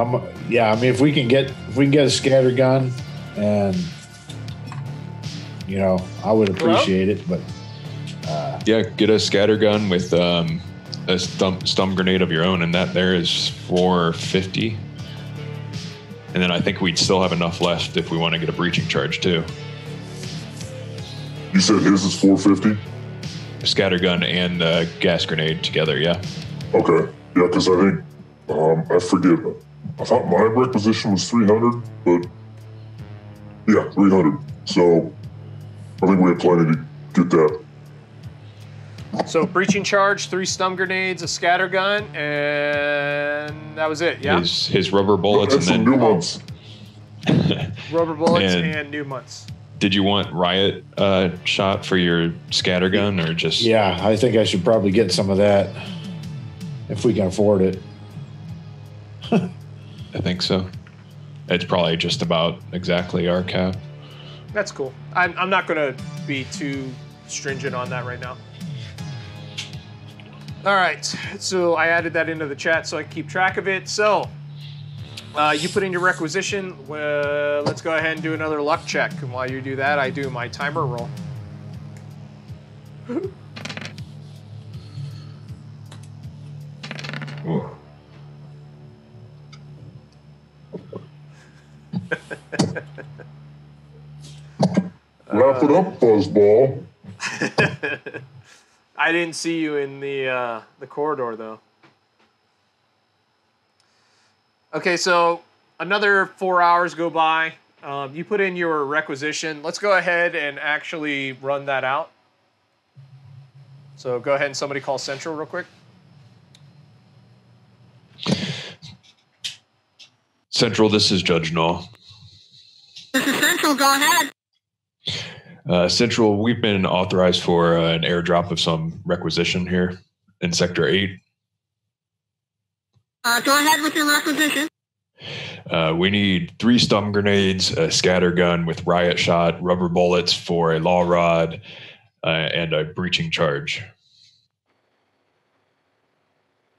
yeah, I mean, if we can get a scatter gun, and I would appreciate it. But yeah, get a scatter gun with a stun grenade of your own, and that there is 450. And then I think we'd still have enough left if we want to get a breaching charge too. You said his is 450? Scatter gun and gas grenade together, yeah. Okay. Yeah, because I think, I forget. I thought my requisition was 300, but yeah, 300. So I think we have plenty to get that. So breaching charge, 3 stun grenades, a scatter gun, and that was it. Yeah. His rubber bullets and and some then new ones. Rubber bullets and new months. Did you want riot shot for your scatter gun or just? yeah, I think I should probably get some of that if we can afford it. I think so. It's probably just about exactly our cap. That's cool. I'm not going to be too stringent on that right now. All right, so I added that into the chat so I can keep track of it. So you put in your requisition. Let's go ahead and do another luck check. And while you do that, I do my timer roll. Wrap it up, Fuzzball. I didn't see you in the corridor though. Okay, so another 4 hours go by. You put in your requisition. Let's go ahead and actually run that out. So go ahead and somebody call Central real quick. Central, this is Judge Null. This is Central, go ahead. Central, we've been authorized for an airdrop of some requisition here in Sector 8. Go ahead with your requisition. We need 3 stun grenades, a scatter gun with riot shot, rubber bullets for a law rod, and a breaching charge.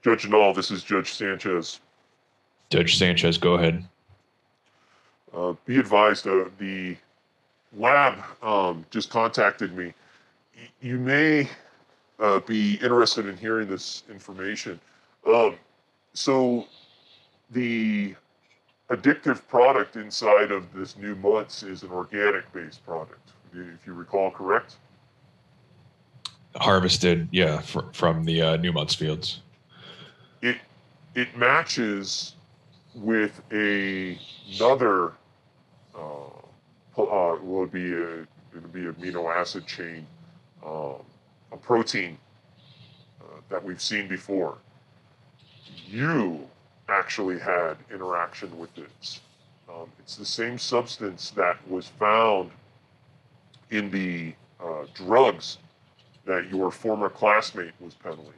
Judge Null, this is Judge Sanchez. Judge Sanchez, go ahead. Be advised, the lab just contacted me. You may be interested in hearing this information. So the addictive product inside of this new Mutts is an organic-based product, if you recall, correct? Harvested, yeah, from the Newmonts fields. It matches with another will it be amino acid chain, a protein that we've seen before. You actually had interaction with it. It's the same substance that was found in the drugs that your former classmate was peddling.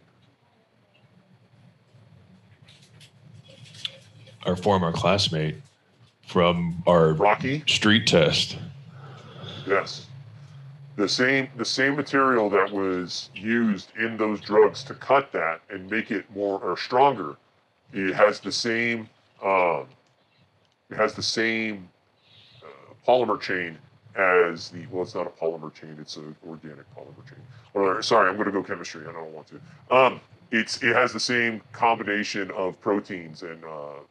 Our former classmate from our Rocky? street test. Yes. The same material that was used in those drugs to cut that and make it more or stronger. It has the same polymer chain as the, well, it's not a polymer chain, it's an organic polymer chain. Or, sorry, I'm going to go chemistry, I don't want to. It has the same combination of proteins and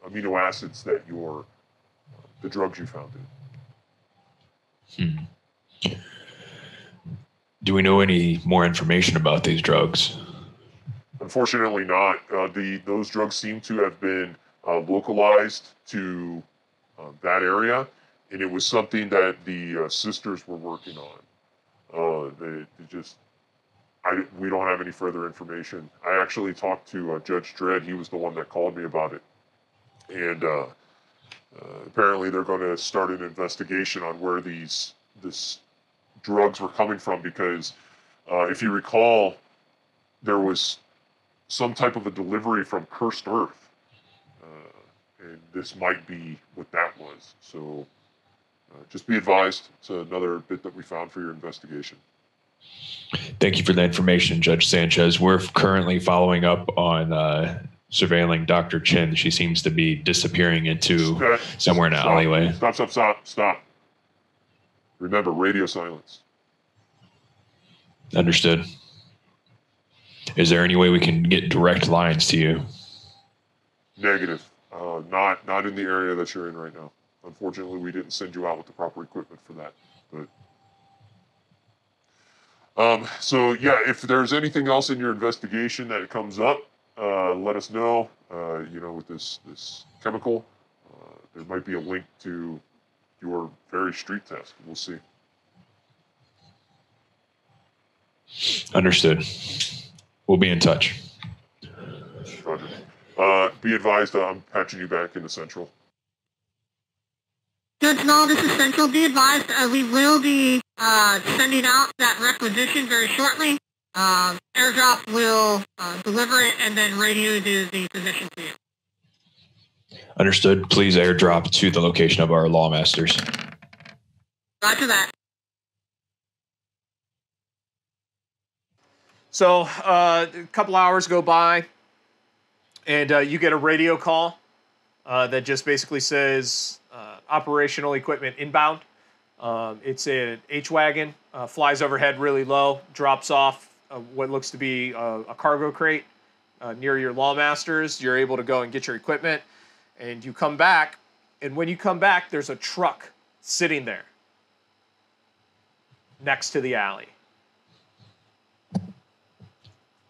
amino acids that the drugs you found in. Do we know any more information about these drugs? Unfortunately not. Those drugs seem to have been localized to that area, and it was something that the sisters were working on. We don't have any further information. I actually talked to Judge Dredd. He was the one that called me about it. And apparently they're going to start an investigation on where this drugs were coming from, because if you recall, there was some type of a delivery from Cursed Earth. And this might be what that was. So just be advised. It's another bit that we found for your investigation. Thank you for the information, Judge Sanchez. We're currently following up on surveilling Dr. Chin. She seems to be disappearing into somewhere in an alleyway. Stop. Remember, radio silence. Understood. Is there any way we can get direct lines to you? Negative. Not in the area that you're in right now. Unfortunately, we didn't send you out with the proper equipment for that. But so yeah, if there's anything else in your investigation that comes up, let us know. With this chemical, there might be a link to your very street test. We'll see. Understood. We'll be in touch. Roger. Be advised, I'm patching you back into Central. Judge Null, this is Central. Be advised, we will be sending out that requisition very shortly. Airdrop will deliver it and then radio the position to you. Understood. Please airdrop to the location of our lawmasters. Roger that. So a couple hours go by, and you get a radio call that just basically says operational equipment inbound. It's an H-Wagon, flies overhead really low, drops off what looks to be a cargo crate near your lawmasters. You're able to go and get your equipment, and you come back, and when you come back, there's a truck sitting there next to the alley.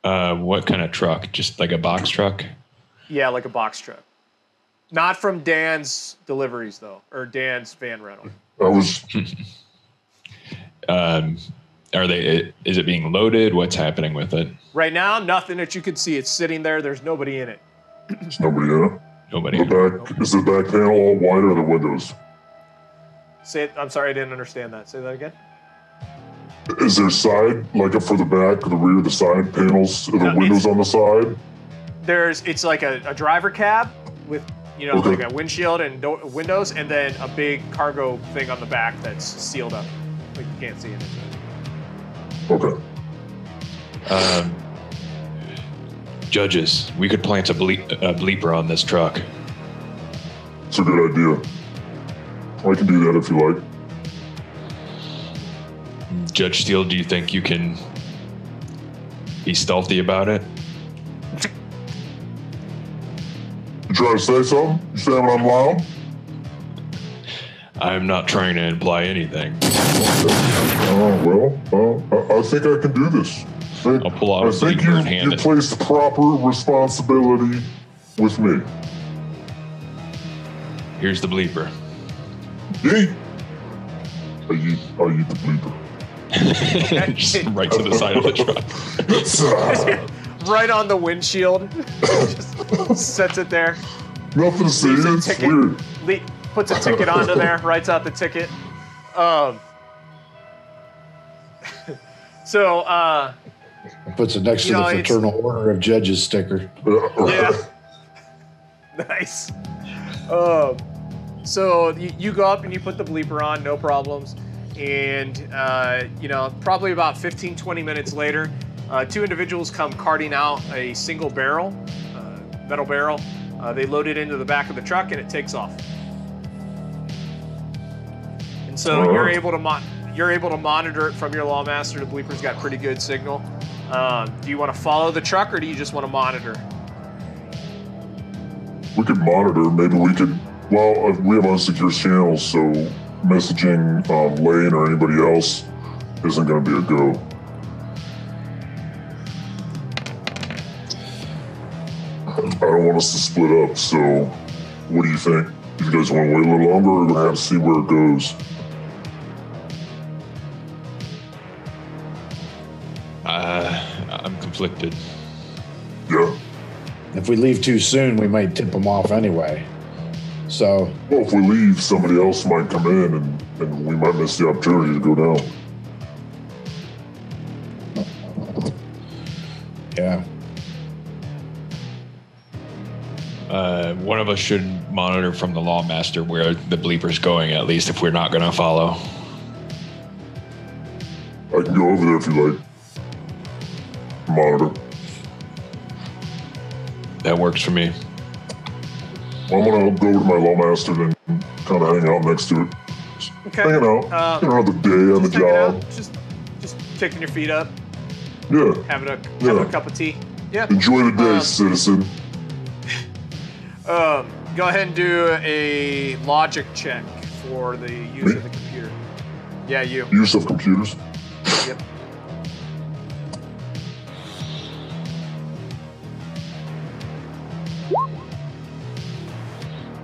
What kind of truck? Just like a box truck? Yeah, like a box truck. Not from Dan's deliveries, though, or Dan's van rental. Are they? Is it being loaded? What's happening with it? Right now, nothing that you can see. It's sitting there. There's nobody in it. There's nobody in it? Nobody. Is the back panel all white or the windows? Say it. I'm sorry, I didn't understand that. Say that again. Is there side, like up for the back, the rear, the side panels, the windows on the side? It's like a driver cab with, like a windshield and windows, and then a big cargo thing on the back that's sealed up. Like you can't see it. Okay. Judges, we could plant a bleeper on this truck. It's a good idea. I can do that if you like. Judge Steele, do you think you can be stealthy about it? You trying to say something? You saying I'm loud? I'm not trying to imply anything. I think I can do this. I'll pull out a bleeper and hand it. You placed proper responsibility with me. Here's the bleeper. Yeet. I eat the bleeper. Just right to the side of the truck. Right on the windshield. Just sets it there. Nothing to say. It's weird. Puts a ticket onto there. Writes out the ticket. Puts it next to the Fraternal Order of Judges sticker. Yeah. Nice. So you go up and you put the bleeper on, no problems. And, probably about 15, 20 minutes later, two individuals come carting out a single barrel, metal barrel. They load it into the back of the truck and it takes off. And so you're able to monitor it from your Lawmaster. The bleeper's got pretty good signal. Do you want to follow the truck or do you just want to monitor? We could monitor. Maybe we could. Well, we have unsecure channels, so messaging Lane or anybody else isn't going to be a go. I don't want us to split up, so what do you think? You guys want to wait a little longer, or we're going to have to see where it goes? I'm conflicted. Yeah. If we leave too soon, we might tip them off anyway. So. Well, if we leave, somebody else might come in, and we might miss the opportunity to go down. Yeah. One of us should monitor from the Lawmaster where the bleeper's going, at least if we're not going to follow. I can go over there if you like. Monitor. That works for me. I'm gonna go over to my Lawmaster and kind of hang out next to it. Okay. Hanging out. The day on the job. Just kicking your feet up. Yeah. Having a cup of tea. Yeah. Enjoy the day, citizen. Go ahead and do a logic check for the use of the computer. Yeah, you. Use of computers. Yep.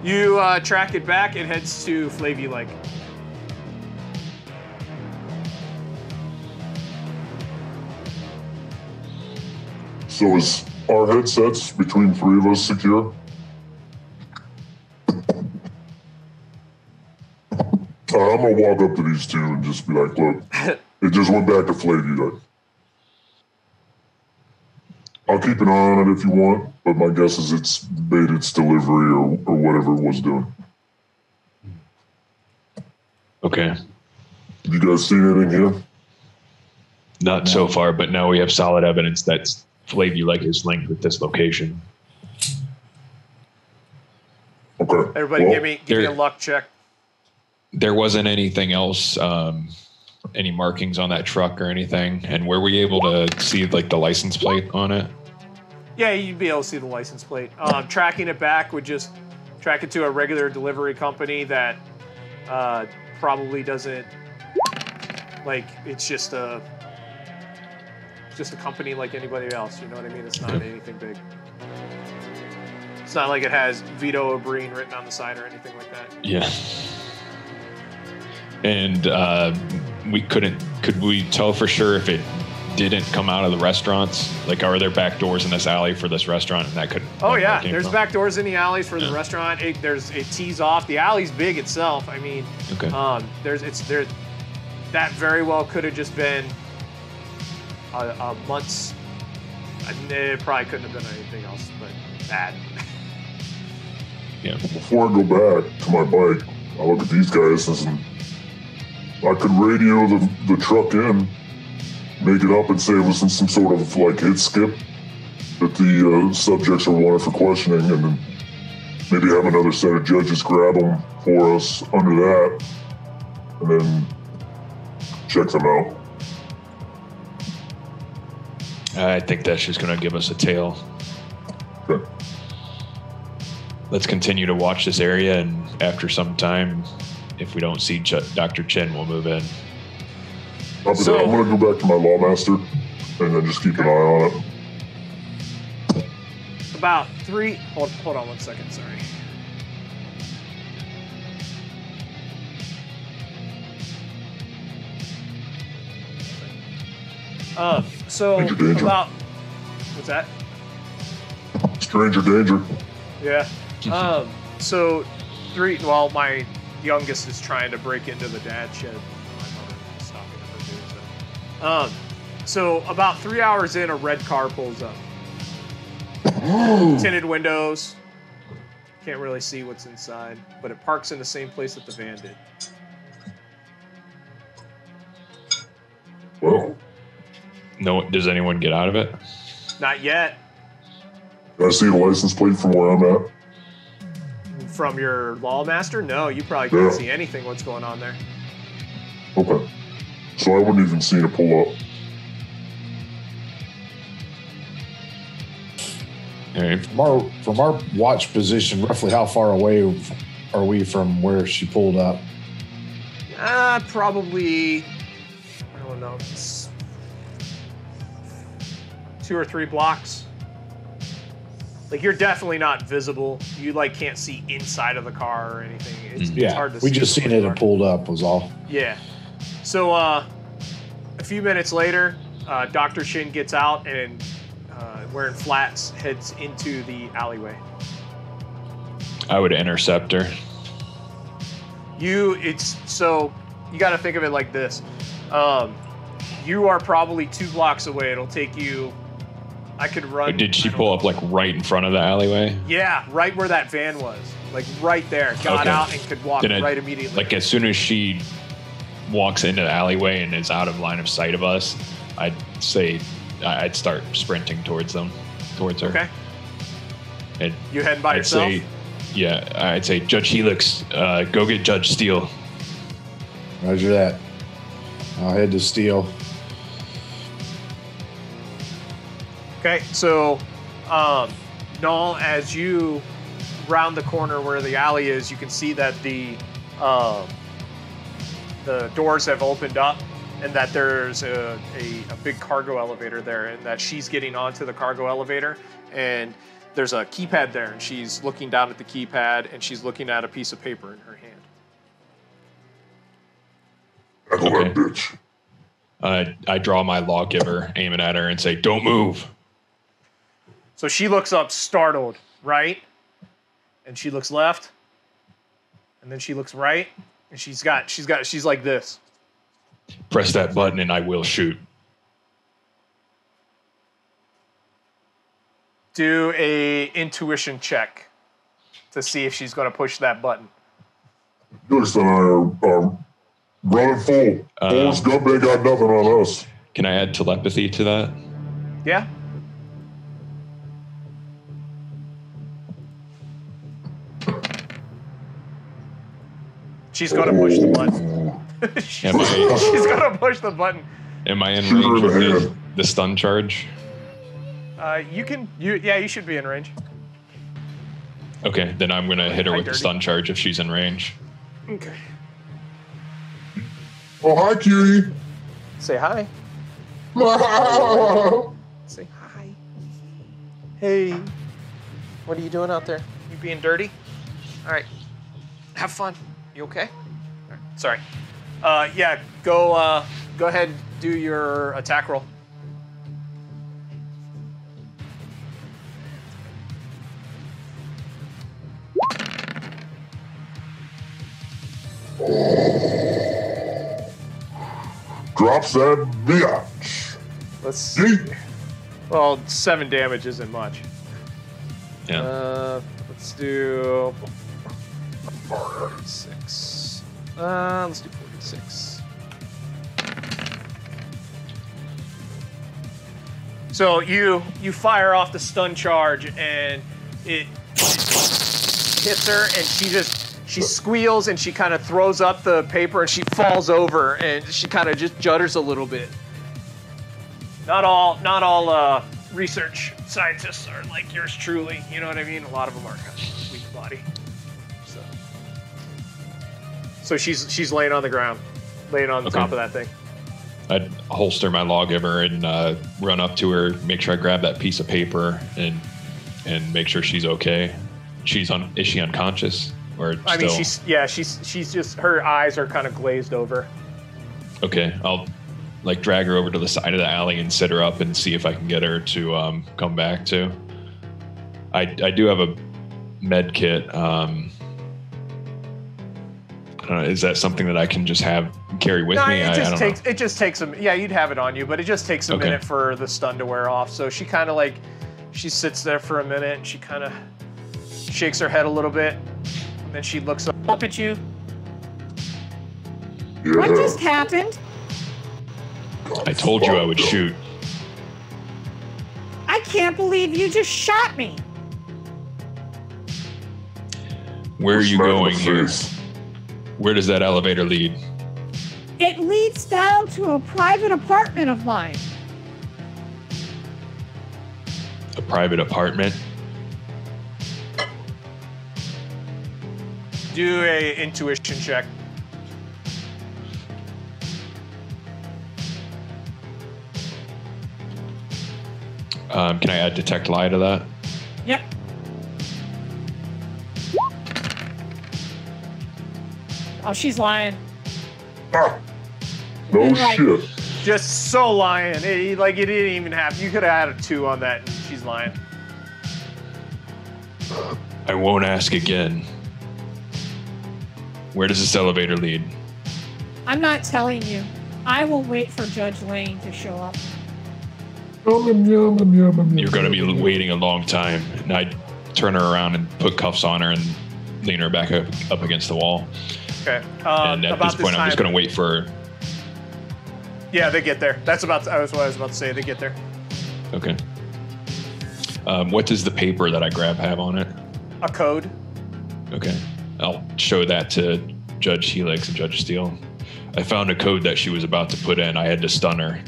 You track it back. It heads to Flavy Lake. So is our headsets between three of us secure? I'm gonna walk up to these two and just be like, look, it just went back to Flavy Lake. I'll keep an eye on it if you want, but my guess is it's made its delivery or whatever it was doing. Okay. You guys seen anything here? Not so far, but now we have solid evidence that Flavy Lake is linked with this location. Okay. Everybody, give me a luck check. There wasn't anything else, any markings on that truck or anything, and were we able to see like the license plate on it? Yeah, you'd be able to see the license plate. Tracking it back would just track it to a regular delivery company that probably doesn't, like, it's just a company like anybody else. You know what I mean? It's not anything big. It's not like it has Vito O'Brien written on the side or anything like that. Yeah. And could we tell for sure if it didn't come out of the restaurants? Like, are there back doors in this alley for this restaurant? And that could. Oh yeah, there's back doors in the alleys for the restaurant. It tees off. The alley's big itself. I mean, okay. That very well could have just been a month's. It probably couldn't have been anything else but that. Yeah. Before I go back to my bike, I look at these guys and I could radio the truck in, make it up and say it was in some sort of like hit skip that the subjects are wanted for questioning, and then maybe have another set of judges grab them for us under that, and then check them out. I think that's just going to give us a tail. Okay. Let's continue to watch this area, and after some time, if we don't see Dr. Chen, we'll move in. I'm going to go back to my Lawmaster and then just keep an eye on it. About three. Hold on 1 second. Sorry. So Danger, danger. about what's that? Stranger danger. Yeah. So well, my youngest is trying to break into the dad shed. My mother is stopping her from doing so. So about 3 hours in, a red car pulls up. Tinted windows. Can't really see what's inside, but it parks in the same place that the van did. Well, No, does anyone get out of it? Not yet. can I see the license plate from where I'm at? From your lawmaster? No, you probably can't Yeah. see anything what's going on there. Okay. So I wouldn't even see it pull up. All right. From our watch position, roughly how far away are we from where she pulled up? Probably, I don't know, it's 2 or 3 blocks. Like, you're definitely not visible. You, like, can't see inside of the car or anything. It's Yeah, hard to we see just from seen the it car. and pulled up was all. Yeah. So, a few minutes later, Dr. Shin gets out and, wearing flats, heads into the alleyway. I would intercept her. You got to think of it like this. You are probably 2 blocks away. It'll take you, I could run. Did she pull up like right in front of the alleyway? Yeah, right where that van was. Like right there. Got Okay. out and could walk Then right immediately. Like as soon as she walks into the alleyway and is out of line of sight of us, I'd start sprinting towards her. Okay. And You heading by I'd yourself? I'd say, Judge Helix, go get Judge Steele. Roger that. I'll head to Steel. Okay, so, Null, as you round the corner where the alley is, you can see that the doors have opened up and that there's a big cargo elevator there, and that she's getting onto the cargo elevator, and there's a keypad there, and she's looking down at the keypad, and she's looking at a piece of paper in her hand. Tackle Okay. that bitch. I draw my lawgiver, aiming at her, and say, "Don't move." So she looks up startled, right? And she looks left. And then she looks right. And she's like this. Press that button, and I will shoot. Do a intuition check to see if she's going to push that button. Felix and I are running full. Forrest Gump ain't got nothing on us. Can I add telepathy to that? Yeah? She's going to push the button. she's Am going to push the button. Am I in Shoot her range in of the the, hand. the stun charge? You should be in range. Okay, then I'm gonna hit her Hi, with the Dirty. stun charge if she's in range. Okay. Oh, hi, cutie. Say hi. Say hi. Hey. What are you doing out there? You being dirty? All right. Have fun. You okay? All right. Sorry. Yeah. Go ahead. And do your attack roll. Drops that bitch. Let's see. Yeet. Well, 7 damage isn't much. Yeah. Let's do 46. Let's do 46. So you fire off the stun charge, and it hits her, and she squeals, and she kind of throws up the paper, and she falls over, and she kind of just judders a little bit. Not all research scientists are like yours truly. You know what I mean? A lot of them are kind of weak body. So she's laying on the ground, laying on the Okay. top of that thing. I'd holster my lawgiver and run up to her, make sure I grab that piece of paper and make sure she's okay. Is she unconscious or I mean, still? she's just, her eyes are kind of glazed over. Okay, I'll like drag her over to the side of the alley and set her up and see if I can get her to come back to. I do have a med kit. Is that something that I can just carry with me? It just takes some. Yeah, you'd have it on you, but it just takes a minute for the stun to wear off. So she kind of she sits there for a minute and she kind of shakes her head a little bit, and then she looks up at you. Yeah. What just happened? I told you I would shoot. I can't believe you just shot me. Where are you going here? Where does that elevator lead? It leads down to a private apartment of mine. A private apartment? Do a intuition check. Can I add detect lie to that? Yep. Oh, she's lying. Ah, no shit. Just so lying. It didn't even happen. You could have had a 2 on that, and she's lying. I won't ask again. Where does this elevator lead? I'm not telling you. I will wait for Judge Lane to show up. You're going to be waiting a long time. And I turn her around and put cuffs on her and lean her back up against the wall. Okay. And at this point, I'm just going to wait for her. Yeah, they get there. That's what I was about to say. They get there. Okay. What does the paper that I grab have on it? A code. Okay. I'll show that to Judge Helix and Judge Steele. I found a code that she was about to put in. I had to stun her.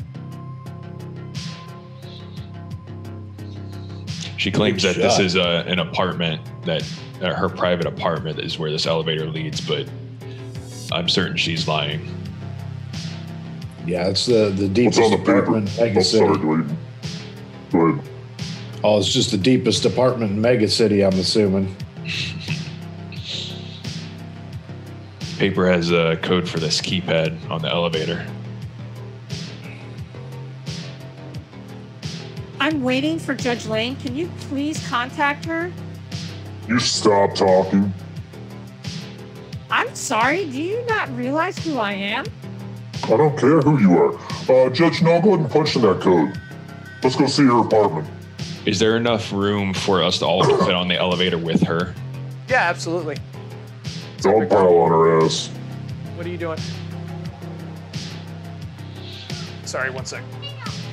She claims that this is an apartment, that her private apartment is where this elevator leads, but I'm certain she's lying. Yeah, it's the deepest apartment in Mega City. Go ahead. Oh, it's just the deepest apartment in Mega City, I'm assuming. Paper has a code for this keypad on the elevator. I'm waiting for Judge Lane. Can you please contact her? You stop talking. I'm sorry. Do you not realize who I am? I don't care who you are. Judge, no, go ahead and punch in that code. Let's go see her apartment. Is there enough room for us to all fit on the elevator with her? Yeah, absolutely. Don't pile on her ass. What are you doing? Sorry, one sec.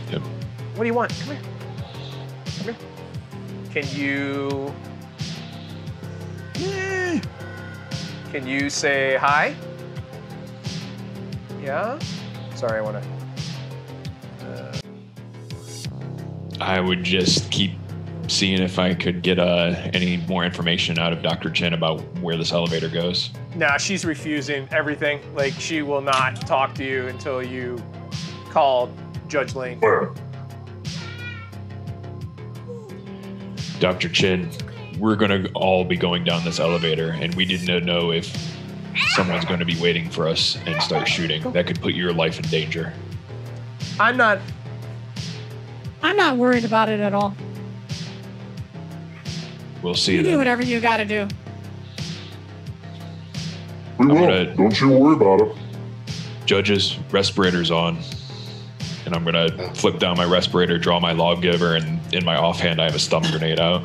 Yep. What do you want? Come here. Come here. Can you say hi? Yeah? Sorry, I want to... I would just keep seeing if I could get any more information out of Dr. Chin about where this elevator goes. Nah, she's refusing everything. Like, she will not talk to you until you call Judge Lane. Where? Dr. Chin, we're going to all be going down this elevator, and we didn't know if someone's going to be waiting for us and start shooting. That could put your life in danger. I'm not worried about it at all. We'll see You then. do whatever you gotta do. We will. Don't you worry about it. Judges, respirators on. And I'm going to flip down my respirator, draw my lawgiver, and in my offhand, I have a stun grenade out.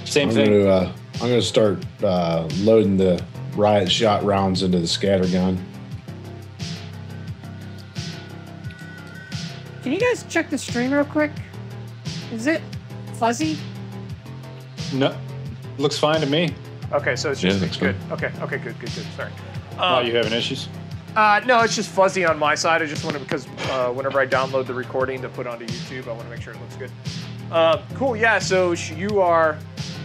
Same thing. I'm going to start loading the riot shot rounds into the scatter gun. Can you guys check the stream real quick? Is it fuzzy? No, looks fine to me. Okay, so it's Yeah, just looks good. fine. Okay, good. Sorry. Oh, you having issues? No, it's just fuzzy on my side. I just wanted, because whenever I download the recording to put onto YouTube, I want to make sure it looks good. Cool, yeah, so you are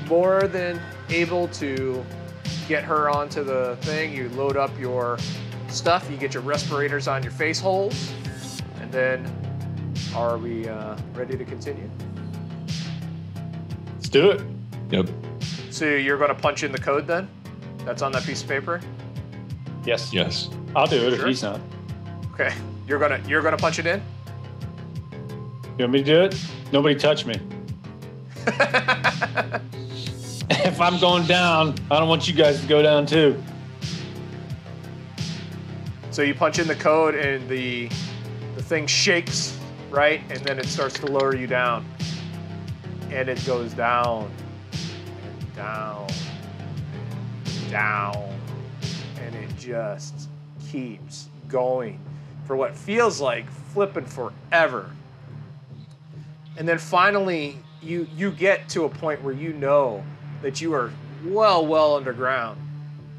more than able to get her onto the thing. You load up your stuff, you get your respirators on your face holes, and then are we ready to continue? Let's do it. Yep. So you're going to punch in the code then? That's on that piece of paper? Yes. Yes. I'll do it Sure. if he's not. Okay. You're gonna punch it in? You want me to do it? Nobody touch me. If I'm going down, I don't want you guys to go down too. So you punch in the code and the thing shakes, right? And then it starts to lower you down. And it goes down and down and down. And it just keeps going for what feels like flipping forever. And then finally you get to a point where you know that you are well underground,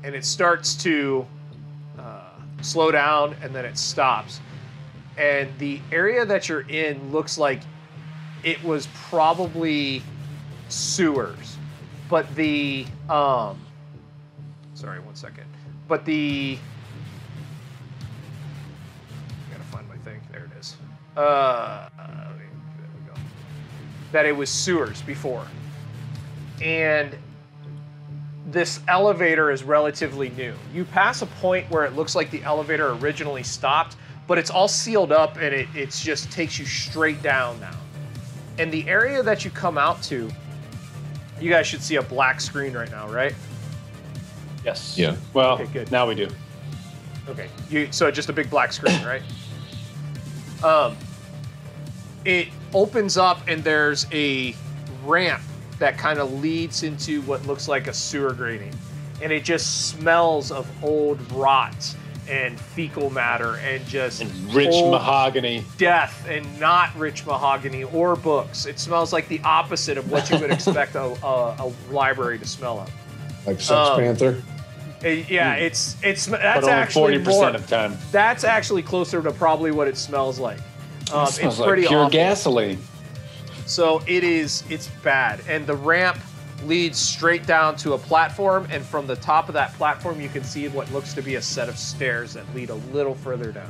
and it starts to slow down, and then it stops. And the area that you're in looks like it was probably sewers, but the sorry, 1 second. But I gotta find my thing. There it is. There we go. That it was sewers before. And this elevator is relatively new. You pass a point where it looks like the elevator originally stopped, but it's all sealed up, and it just takes you straight down now. And the area that you come out to, you guys should see a black screen right now, right? Yes. Yeah. Well, Okay, good. now we do. Okay, so just a big black screen, right? It opens up, and there's a ramp that kind of leads into what looks like a sewer grating. And it just smells of old rot and fecal matter and just Rich old mahogany. death, and not rich mahogany or books. It smells like the opposite of what you would expect a library to smell of. Like Sex Panther. Yeah, it's But that's only actually 40% more. of the time. That's actually closer to probably what it smells like. It smells It's like pretty pure awful. gasoline. So it's bad. And the ramp leads straight down to a platform, and from the top of that platform you can see what looks to be a set of stairs that lead a little further down.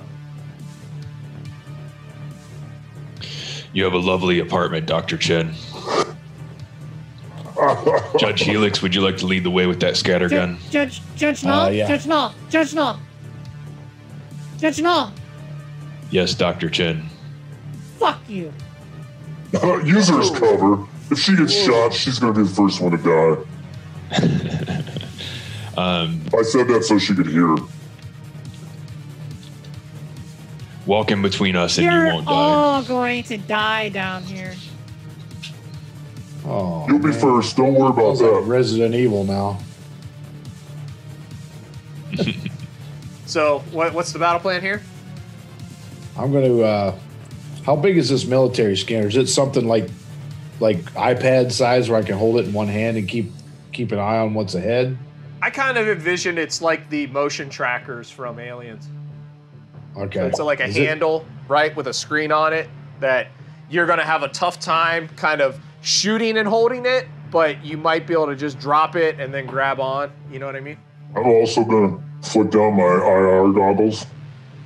You have a lovely apartment, Dr. Chen. Judge Helix, would you like to lead the way with that scatter gun? Judge Null? Yeah. Judge Null. Judge Null. Judge Null. Yes, Dr. Chen. Fuck you. Use her as cover. If she gets shot, she's going to be the first one to die. I said that so she could hear. Walk in between us and you You're won't die. all going to die down here. Oh, You'll be man. first. Don't worry about Sounds like that. Resident Evil now. So what's the battle plan here? I'm going to. How big is this military scanner? Is it something like iPad size where I can hold it in one hand and keep an eye on what's ahead? I kind of envision it's like the motion trackers from Aliens. Okay. So it's like a Is it- handle, right, with a screen on it that you're going to have a tough time kind of shooting and holding it, but you might be able to just drop it and then grab on. You know what I mean? I'm also going to flick down my IR goggles.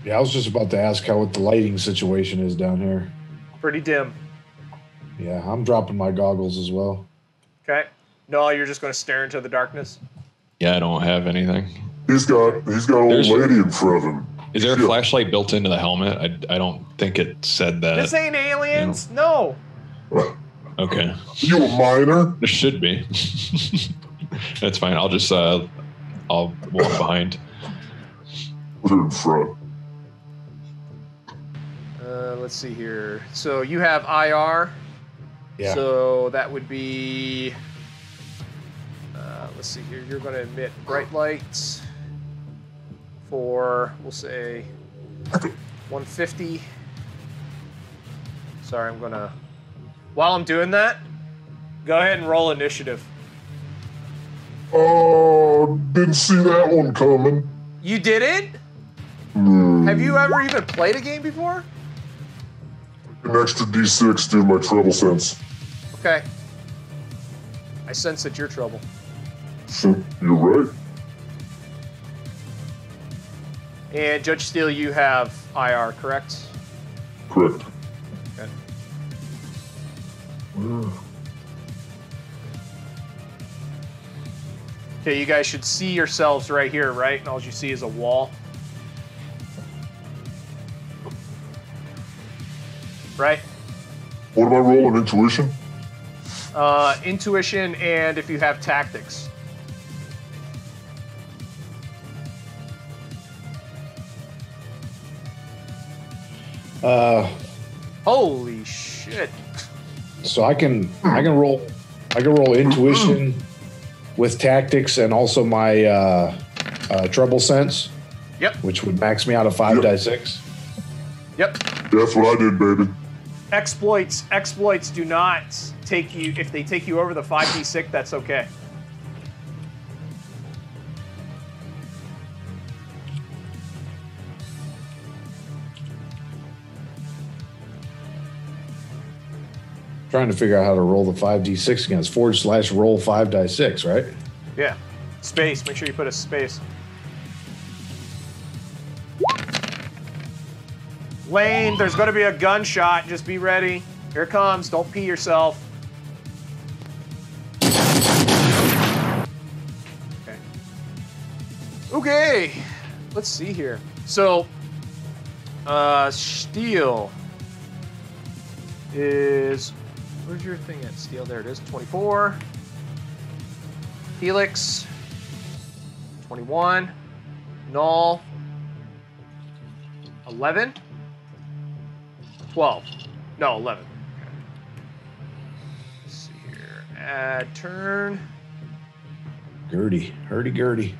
Yeah, I was just about to ask what the lighting situation is down here. Pretty dim. Yeah, I'm dropping my goggles as well. Okay. No, you're just going to stare into the darkness. Yeah, I don't have anything. He's got an old There's- lady in front of him. Is there a Yeah. flashlight built into the helmet? I don't think it said that. This ain't Aliens. No. Okay. You a minor? There should be. That's fine. I'll just I'll walk behind. Put her in front. Let's see here. So you have IR. Yeah. So that would be. Let's see here. You're going to emit bright lights for, we'll say, 150. Sorry, I'm going to. While I'm doing that, go ahead and roll initiative. Oh, didn't see that one coming. You did it? Hmm. Have you ever even played a game before? An extra D6 due to my treble sense. Okay. I sense that you're trouble. You're right. And Judge Steele, you have IR, correct? Correct. Okay. Okay, you guys should see yourselves right here, right? And all you see is a wall. right? What am I rolling? Intuition? Intuition, and if you have tactics. Holy shit! So I can roll intuition with tactics and also my treble sense. Yep. Which would max me out of 5 die 6. Yep. That's what I did, baby. Exploits do not take you. If they take you over the 5d6, that's okay. Trying to figure out how to roll the 5d6 against /roll 5 die 6, right? Yeah. Space. Make sure you put a space. Lane, there's going to be a gunshot. Just be ready. Here it comes. Don't pee yourself. Okay. Okay. Let's see here. So, steel is... Where's your thing at? Steel, there it is. 24. Helix. 21. Null. 11. 12. No, 11. Okay. Let's see here. Add turn. Gertie. Hurdy-gurdy.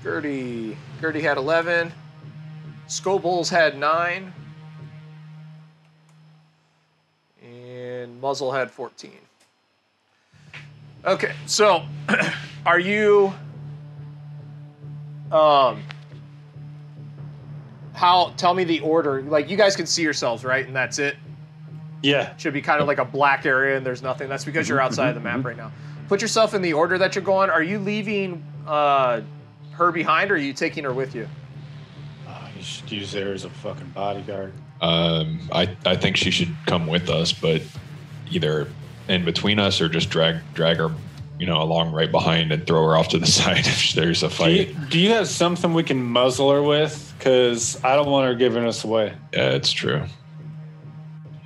Gertie had 11. Scobles had 9. And Muzzle had 14. Okay, so are you... tell me the order. Like, you guys can see yourselves, right? And that's it? Yeah. Should be kind of like a black area and there's nothing. That's because you're outside of the map right now. Put yourself in the order that you're going. Are you leaving her behind, or are you taking her with you? You should use her as a fucking bodyguard. I think she should come with us, but either in between us or just drag her, along right behind and throw her off to the side if there's a fight. Do you have something we can muzzle her with? Because I don't want her giving us away. Yeah, it's true.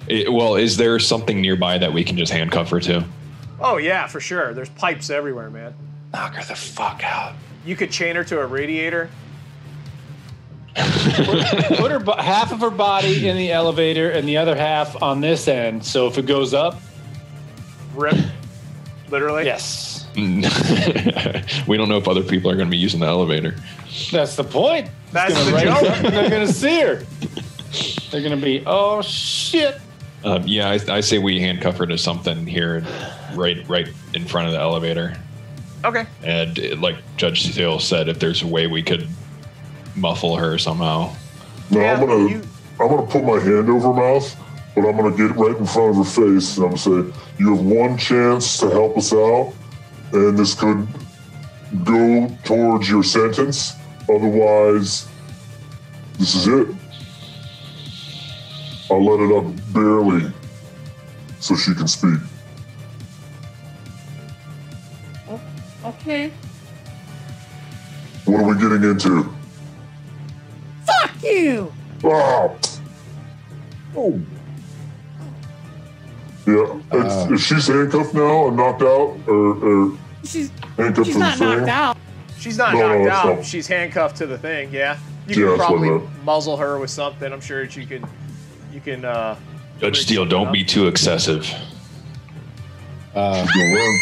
Is there something nearby that we can just handcuff her to? Oh, yeah, for sure. There's pipes everywhere, man. Knock her the fuck out. You could chain her to a radiator. Put her half of her body in the elevator and the other half on this end. So if it goes up, rip. Literally. Yes. We don't know if other people are going to be using the elevator. That's the point. That's the joke. They're going to see her. They're going to be, oh shit. I say we handcuff her to something here, right in front of the elevator. Okay. And like Judge Steele said, if there's a way we could muffle her somehow. No, yeah, I'm gonna put my hand over her mouth, but I'm gonna get right in front of her face, and I'm gonna say, "You have one chance to help us out, and this could go towards your sentence. Otherwise, this is it. I'll let it up barely, so she can speak." Okay. What are we getting into? Fuck you! Ah! Oh. Yeah. If she's handcuffed now and knocked out, or she's handcuffed to not the thing. knocked out. She's not knocked out. She's handcuffed to the thing. Yeah. You can probably muzzle her with something. I'm sure that you can. Judge Steele, don't be too excessive. She's gonna run.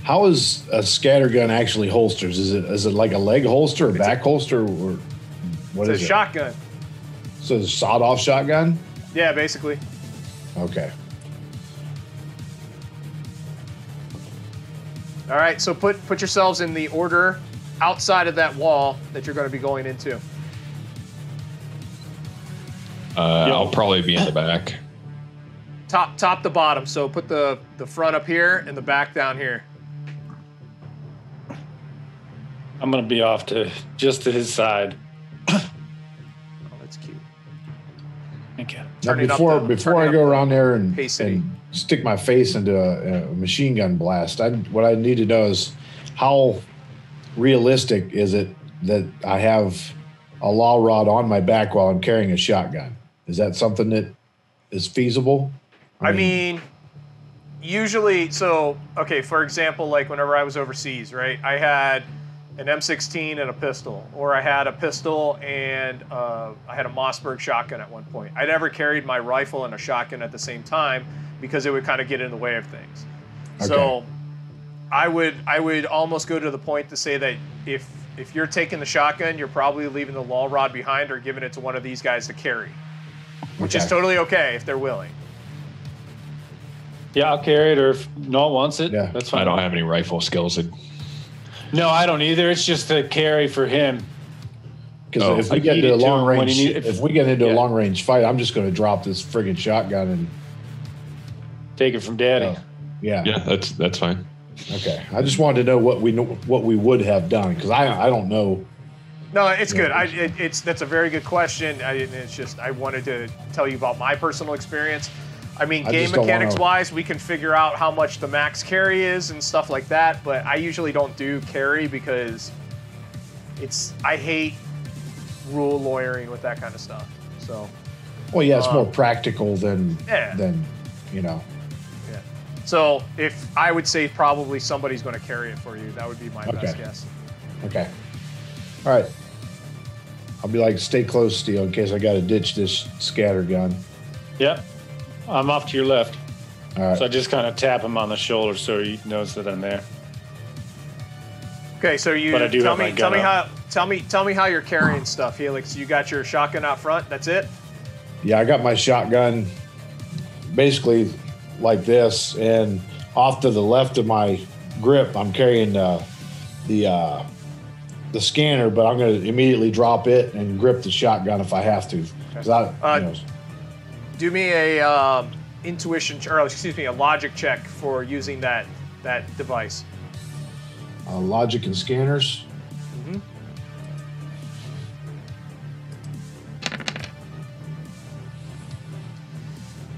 How is a scattergun actually holstered? Is it like a leg holster, a back holster, or what is it? It's a shotgun. So it's a sawed-off shotgun? Yeah, basically. Okay. All right, so put yourselves in the order outside of that wall that you're going to be going into. I'll probably be in the back. Top to bottom. So put the front up here and the back down here. I'm gonna be off to just to his side. Oh, that's cute. Okay. Now, Turning up before the- before turning I go up the around there and pacing. stick my face into a machine gun blast, what I need to know is how realistic is it that I have a law rod on my back while I'm carrying a shotgun? Is that something that is feasible? I mean, usually, so, okay, for example, like whenever I was overseas, right, I had an M16 and a pistol, or I had a pistol and I had a Mossberg shotgun at one point. I never carried my rifle and a shotgun at the same time because it would kind of get in the way of things. Okay. So I would almost go to the point to say that if you're taking the shotgun, you're probably leaving the law rod behind or giving it to one of these guys to carry, which is totally okay if they're willing. Yeah, I'll carry it, or if Noel wants it, Yeah. that's fine. I don't have any rifle skills. No, I don't either. It's just a carry for him. Because if we Like, get heat into a it to long him when range, you need- if we get into a Yeah. long range fight, I'm just going to drop this friggin' shotgun and Take it from Daddy. yeah. Yeah, that's fine. Okay. I just wanted to know what we would have done because I don't know. No, it's good. Yeah. That's a very good question. It's just I wanted to tell you about my personal experience. I mean, I game just don't mechanics wanna- wise, we can figure out how much the max carry is and stuff like that. But I usually don't do carry because I hate rule lawyering with that kind of stuff. So Well, yeah, it's more practical than Yeah. you know. yeah. So if I would say probably somebody's going to carry it for you, that would be my best guess. Okay. All right. I'll be like, stay close, Steel, in case I got to ditch this scatter gun. Yep. I'm off to your left. All right. So I just kind of tap him on the shoulder so he knows that I'm there. Okay, so you But I do tell have my me tell gun me up. how tell me how you're carrying stuff, Helix. You got your shotgun out front. That's it. Yeah, I got my shotgun basically like this, and off to the left of my grip, I'm carrying the scanner, but I'm going to immediately drop it and grip the shotgun if I have to. 'Cause Do me a intuition, or excuse me, a logic check for using that device. logic and scanners. Mm-hmm.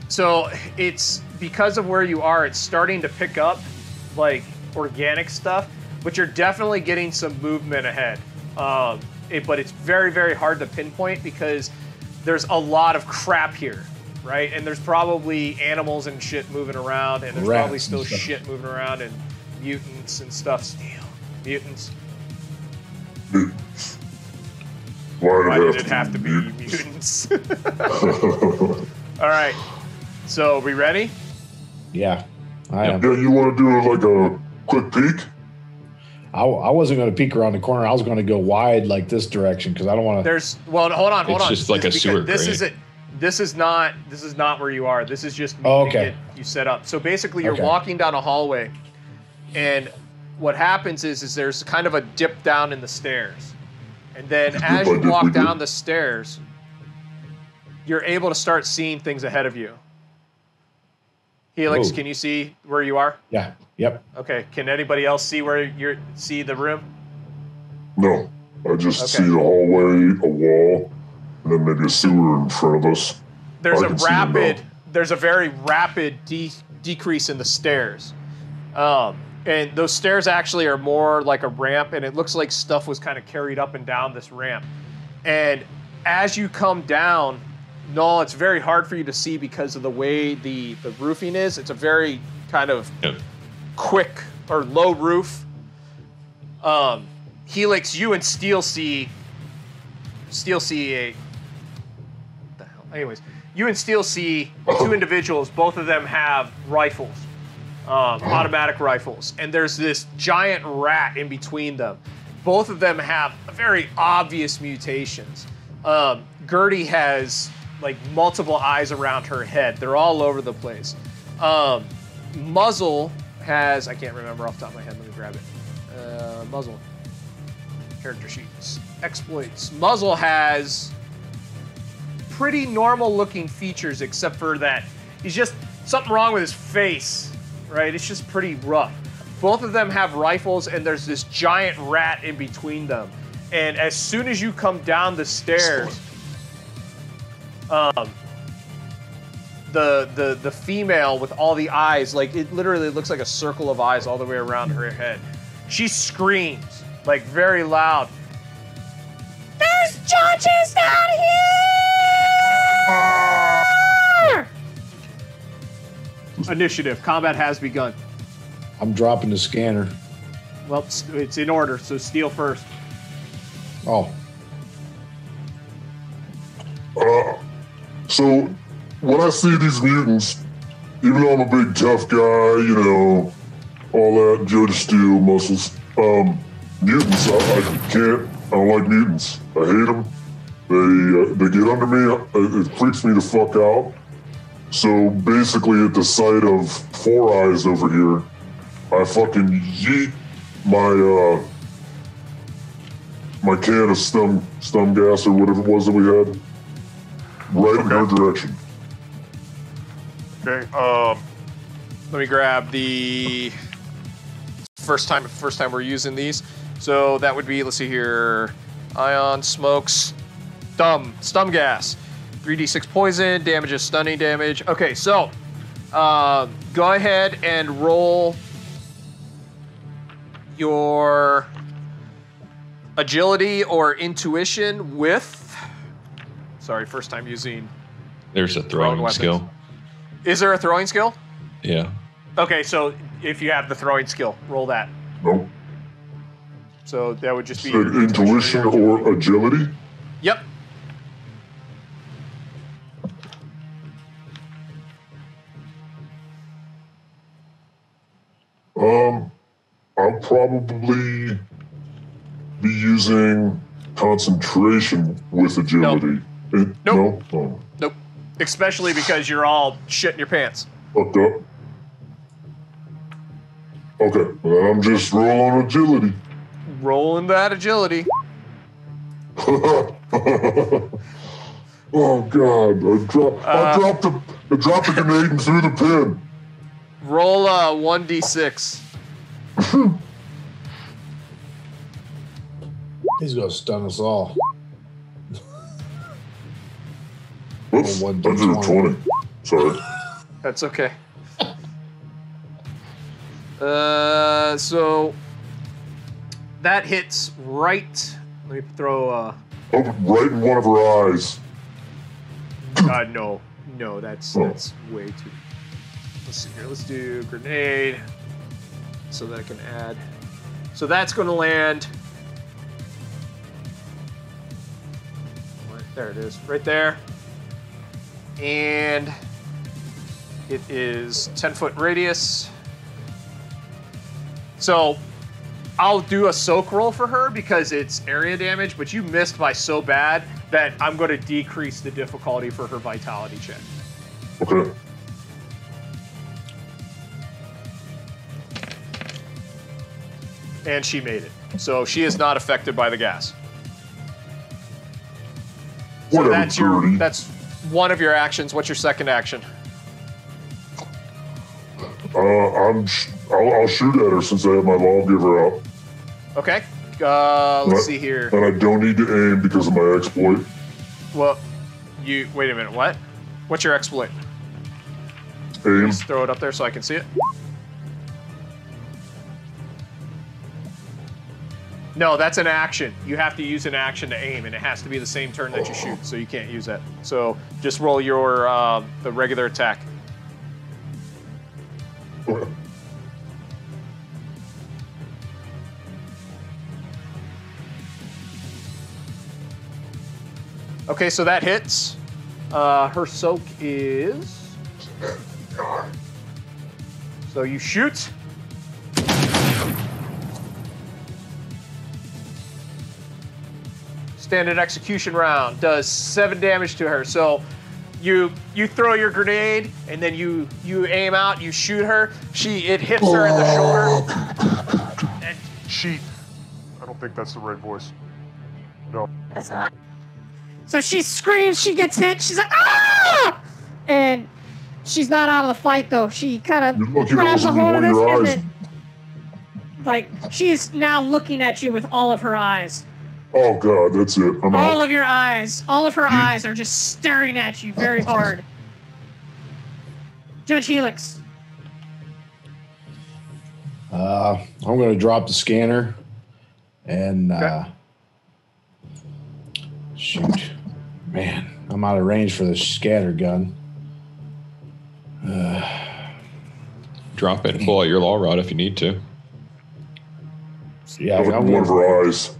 So it's because of where you are, it's starting to pick up like organic stuff, but you're definitely getting some movement ahead. But it's very, very hard to pinpoint because there's a lot of crap here, right? And there's probably animals and shit moving around, and there's Rats probably and still stuff. shit moving around, and mutants and stuff. Steel mutants. Why did it have to be mutants? All right. So, we ready? Yeah, I am. Yeah, you want to do like a quick peek? I wasn't going to peek around the corner. I was going to go wide like this direction because I don't want to. Hold on. It's just like a Because sewer This grate. isn't. This is not where you are. This is just me Oh, to okay. get you set up. So basically, you're Okay. walking down a hallway, and what happens is there's kind of a dip down in the stairs, and then as you walk down the stairs, you're able to start seeing things ahead of you. Helix, Whoa. can you see where you are? Yeah. Yep. Okay. Can anybody else see where you see the room? No, I just Okay. see the hallway, a wall, and then maybe a sewer in front of us. There's I a can see them now. there's a very rapid decrease in the stairs. And those stairs actually are more like a ramp, and it looks like stuff was kind of carried up and down this ramp. And as you come down, Noel, it's very hard for you to see because of the way the roofing is. It's a very kind of quick or low roof. Helix, you and Steel see a... What the hell? Anyways, you and Steel see two individuals. Both of them have rifles. Automatic rifles, and there's this giant rat in between them. Both of them have very obvious mutations. Gertie has like multiple eyes around her head. They're all over the place. Muzzle has, I can't remember off the top of my head, let me grab it. Muzzle. Character sheets. Exploits. Muzzle has pretty normal looking features except for that he's just something wrong with his face. Right, it's just pretty rough. Both of them have rifles, and there's this giant rat in between them. And as soon as you come down the stairs, the female with all the eyes, like it literally looks like a circle of eyes all the way around her head. She screams like very loud. There's judges down here! Initiative. Combat has begun. I'm dropping the scanner. Well, it's in order, so steal first. Oh. So when I see these mutants, even though I'm a big tough guy, you know, all that Judge Steel muscles, mutants, I can't. I don't like mutants. I hate them. They get under me. It freaks me the fuck out. So basically, at the sight of Four Eyes over here, I fucking yeet my can of stun gas or whatever it was that we had right in her direction. Okay. Let me grab the first time we're using these. So that would be, let's see here, ion, smokes, stun gas, 3d6 poison, damages stunning damage. Okay, so go ahead and roll your agility or intuition with. Sorry, first time using. There's a throwing skill. Is there a throwing skill? Yeah. Okay, so if you have the throwing skill, roll that. Nope. So that would just be intuition or agility? Yep. I'll probably be using concentration with agility. Nope. No? Oh. Nope. Especially because you're all shitting your pants. Fucked up. Okay, well, I'm just rolling agility. Rolling that agility. Oh God! I dropped the grenade and threw the pin. Roll a 1d6. He's gonna stun us all. Whoops! I did a 20. Sorry. That's okay. So that hits right. Let me throw. Oh, right in one of her eyes. No, that's way too. Let's see here. Let's do grenade, so that I can add. So that's going to land. There it is, right there. And it is 10-foot radius. So I'll do a soak roll for her because it's area damage, but you missed by so bad that I'm going to decrease the difficulty for her vitality check. Okay. And she made it. So she is not affected by the gas. So that's one of your actions. What's your second action? I'll shoot at her since I have my lawgiver out. Okay. Let's see here. And I don't need to aim because of my exploit. Well, wait a minute. What? What's your exploit? Aim. Just throw it up there so I can see it. No, that's an action. You have to use an action to aim, and it has to be the same turn that you shoot, so you can't use that. So just roll your the regular attack. Okay. Okay, so that hits. Her soak is. So you shoot. Standard execution round does 7 damage to her. So you throw your grenade and then you aim out, you shoot her. It hits her in the shoulder. And I don't think that's the right voice. No. That's not. So she screams, she gets hit, she's like, ah! And she's not out of the fight though. She kind of grabs a hold of this and then, like, she's now looking at you with all of her eyes. Oh God, that's it. I'm all out. of your eyes, all of her eyes are just staring at you very hard. Judge Helix. I'm going to drop the scanner and shoot. Man, I'm out of range for the scatter gun. Drop it and pull out your law rod if you need to. Yeah, Have one of her eyes.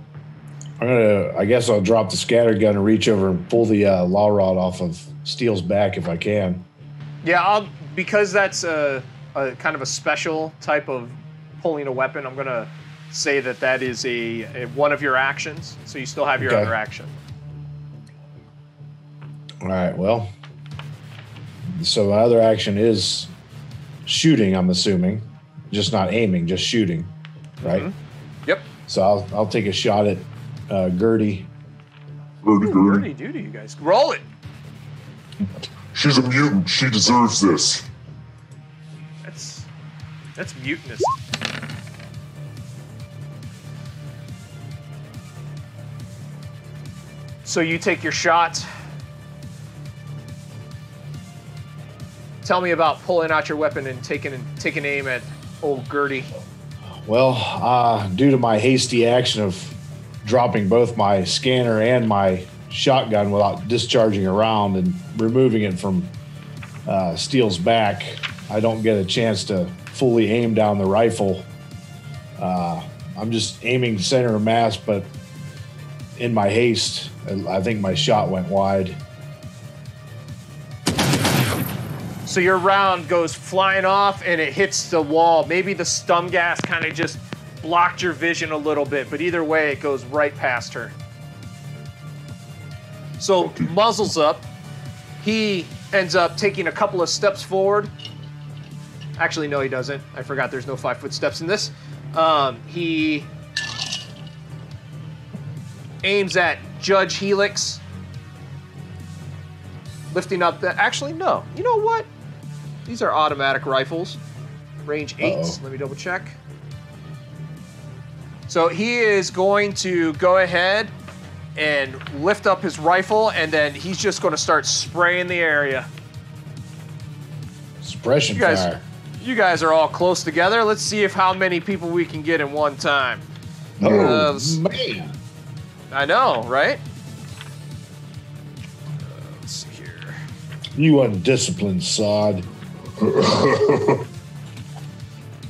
I guess I'll drop the scatter gun and reach over and pull the law rod off of Steele's back if I can. Yeah, because that's a kind of a special type of pulling a weapon, I'm going to say that is a one of your actions, so you still have your other action. All right, well, so my other action is shooting, I'm assuming. Just not aiming, just shooting, right? Mm-hmm. Yep. So I'll take a shot at Gertie. Gertie duty, you guys. Roll it. She's a mutant. She deserves this. That's mutinous. So you take your shot. Tell me about pulling out your weapon and taking aim at old Gertie. Well, due to my hasty action of dropping both my scanner and my shotgun without discharging a round and removing it from Steele's back, I don't get a chance to fully aim down the rifle. I'm just aiming center of mass, but in my haste, I think my shot went wide. So your round goes flying off and it hits the wall. Maybe the stun gas kind of just blocked your vision a little bit, but either way, it goes right past her. So muzzles up. He ends up taking a couple of steps forward. Actually, no, he doesn't. I forgot there's no 5-foot steps in this. He aims at Judge Helix. Lifting up the... Actually, no. You know what? These are automatic rifles. Range 8. Let me double check. So he is going to go ahead and lift up his rifle, and then he's just going to start spraying the area. Suppression fire. You guys are all close together. Let's see how many people we can get in one time. Oh, man. I know, right? Let's see here. You undisciplined sod.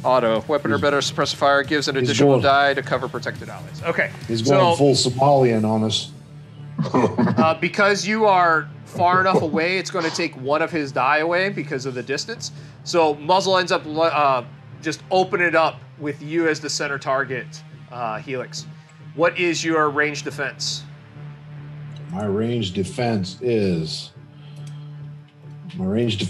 Auto. Weapon or better suppressive fire gives an additional die to cover protected allies. Okay. He's going full Somalian on us. Because you are far enough away, it's going to take one of his die away because of the distance. So muzzle ends up just open it up with you as the center target, Helix. What is your range defense? My range defense is 18.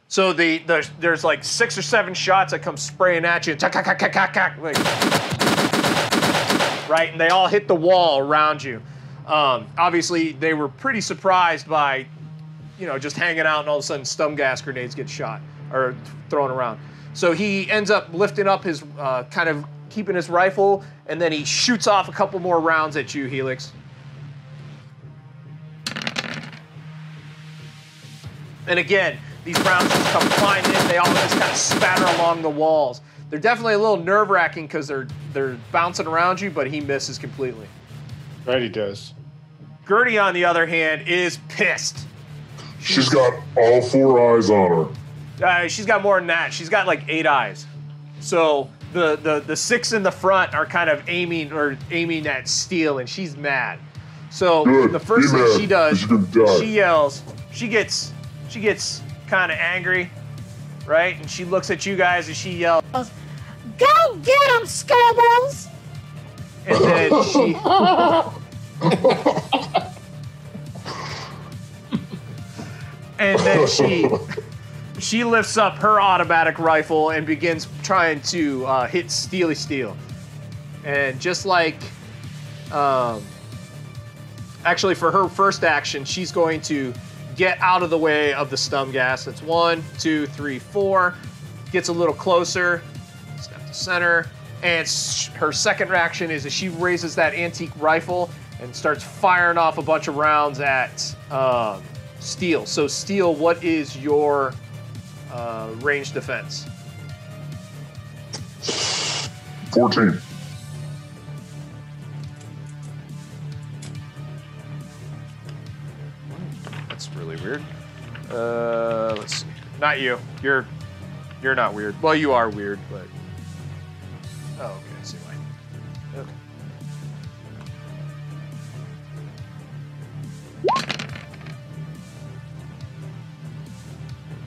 So there's like 6 or 7 shots that come spraying at you, like, right, and they all hit the wall around you. Obviously, they were pretty surprised by, just hanging out, and all of a sudden, stun gas grenades get shot or thrown around. So he ends up lifting up his, kind of keeping his rifle, and then he shoots off a couple more rounds at you, Helix. And again, these rounds just come flying in. They all just kind of spatter along the walls. They're definitely a little nerve-wracking because they're bouncing around you, but he misses completely. Right, he does. Gertie, on the other hand, is pissed. She's got all 4 eyes on her. She's got more than that. She's got like 8 eyes. So the 6 in the front are kind of aiming at Steele, and she's mad. So Good. The first thing she does, she yells. She gets kind of angry, right? And she looks at you guys and she yells, "Go get them, Scobbles!" And then she lifts up her automatic rifle and begins trying to hit Steely Steel. And just like, actually for her first action, she's going to get out of the way of the stun gas. That's 1, 2, 3, 4. Gets a little closer. Step to center. And her second reaction is that she raises that antique rifle and starts firing off a bunch of rounds at Steel. So, Steel, what is your range defense? 14. That's really weird. Let's see. Not you. You're not weird. Well, you are weird, but... Oh, okay. I see why. Okay.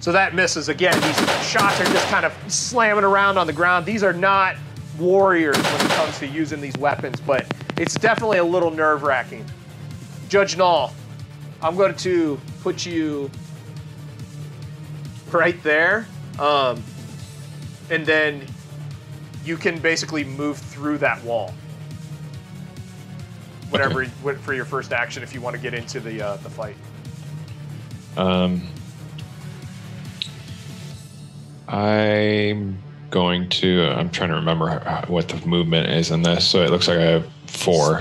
So that misses again. These shots are just kind of slamming around on the ground. These are not warriors when it comes to using these weapons, but it's definitely a little nerve-wracking. Judge Null, I'm going to put you right there, and then you can basically move through that wall. Whatever for your first action, if you want to get into the fight. I'm going to. I'm trying to remember what the movement is in this. So it looks like I have 4.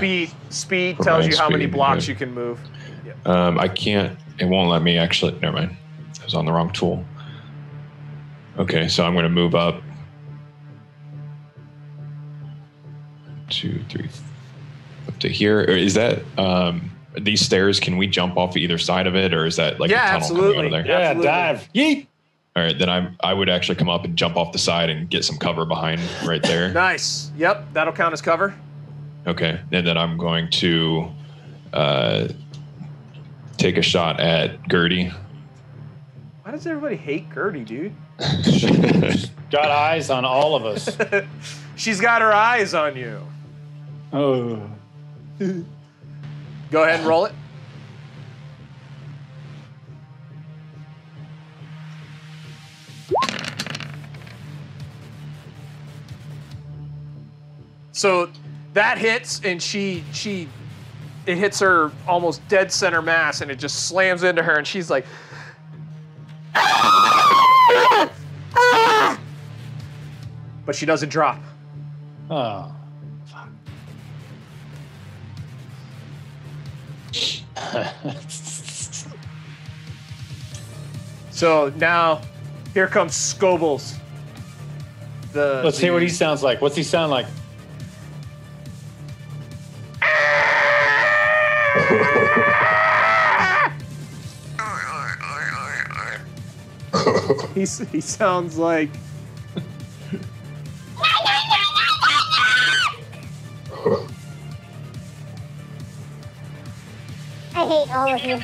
Speed tells you how many blocks you can move. Yep. I can't. It won't let me actually. Never mind. I was on the wrong tool. Okay, so I'm going to move up. 2, 3, up to here. Or is that these stairs? Can we jump off either side of it, or is that like a tunnel absolutely. coming out of there? Yeah, Absolutely. dive. Yeet. All right, then I would actually come up and jump off the side and get some cover behind right there. Nice. Yep, that'll count as cover. Okay, and then I'm going to take a shot at Gertie. Why does everybody hate Gertie, dude? Got eyes on all of us. She's got her eyes on you. Oh. Go ahead and roll it. So that hits, and it hits her almost dead center mass, and it just slams into her, and she's like, but she doesn't drop. Oh. So now, here comes Scobles. Let's hear what he sounds like. What's he sound like? He sounds like... I hate all of you.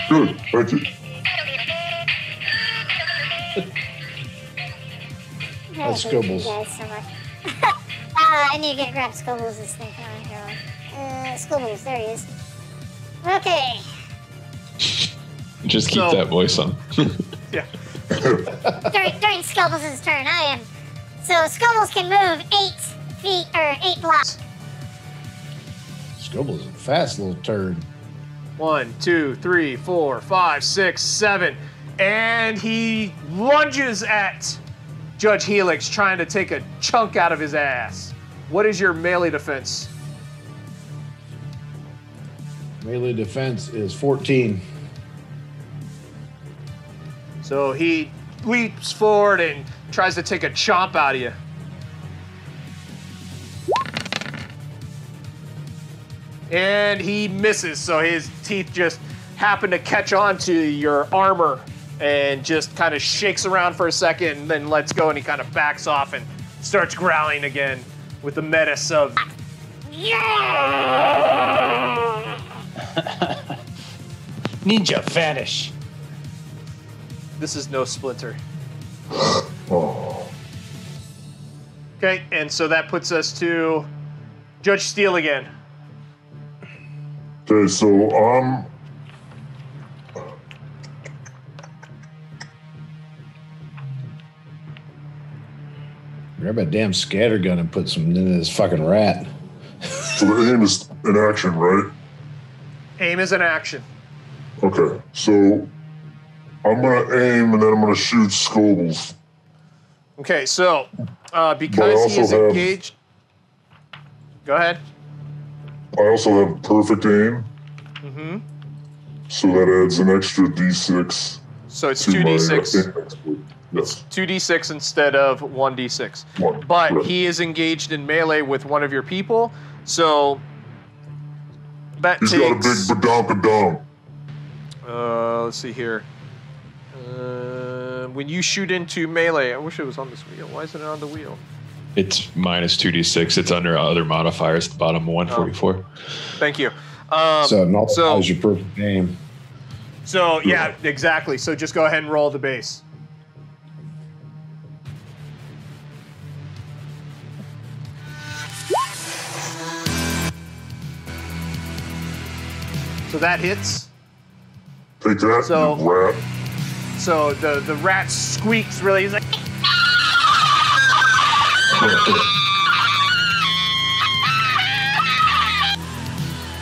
Good, thank you. That's I hate you Scobles. guys so much. I need to grab Scobles' thing. Come on, here. Scobles, there he is. Okay. Just keep So- that voice on. Yeah. During Scobles' turn, I am. So Scobles can move 8 feet or 8 blocks. Scobles is a fast little turd. 1, 2, 3, 4, 5, 6, 7. And he lunges at Judge Helix, trying to take a chunk out of his ass. What is your melee defense? Melee defense is 14. So he leaps forward and tries to take a chomp out of you. And he misses, so his teeth just happen to catch onto your armor and just kind of shakes around for a second and then lets go, and he kind of backs off and starts growling again with the menace of... Ninja vanish. This is no Splinter. Oh. Okay, and so that puts us to Judge Steele again. Okay, so Grab a damn scattergun and put some into this fucking rat. so the aim is in action, right? Aim is an action. Okay, so I'm gonna aim and then I'm gonna shoot Scobles. Okay, so Because he is engaged. Go ahead. I also have perfect aim. Mm-hmm. So that adds an extra D6. So it's to 2d6. Yes. 2d6 instead of 1d6. But correct. he is engaged in melee with one of your people, so that He's takes. got a big badonka-dom. Let's see here. When you shoot into melee, I wish it was on this wheel. Why isn't it on the wheel? It's minus 2d6. It's under other modifiers at the bottom of 144. Thank you. So not as your perfect aim. So yeah, exactly. So just go ahead and roll the base. So that hits. Take that, So- you rat. So the rat squeaks really. He's like,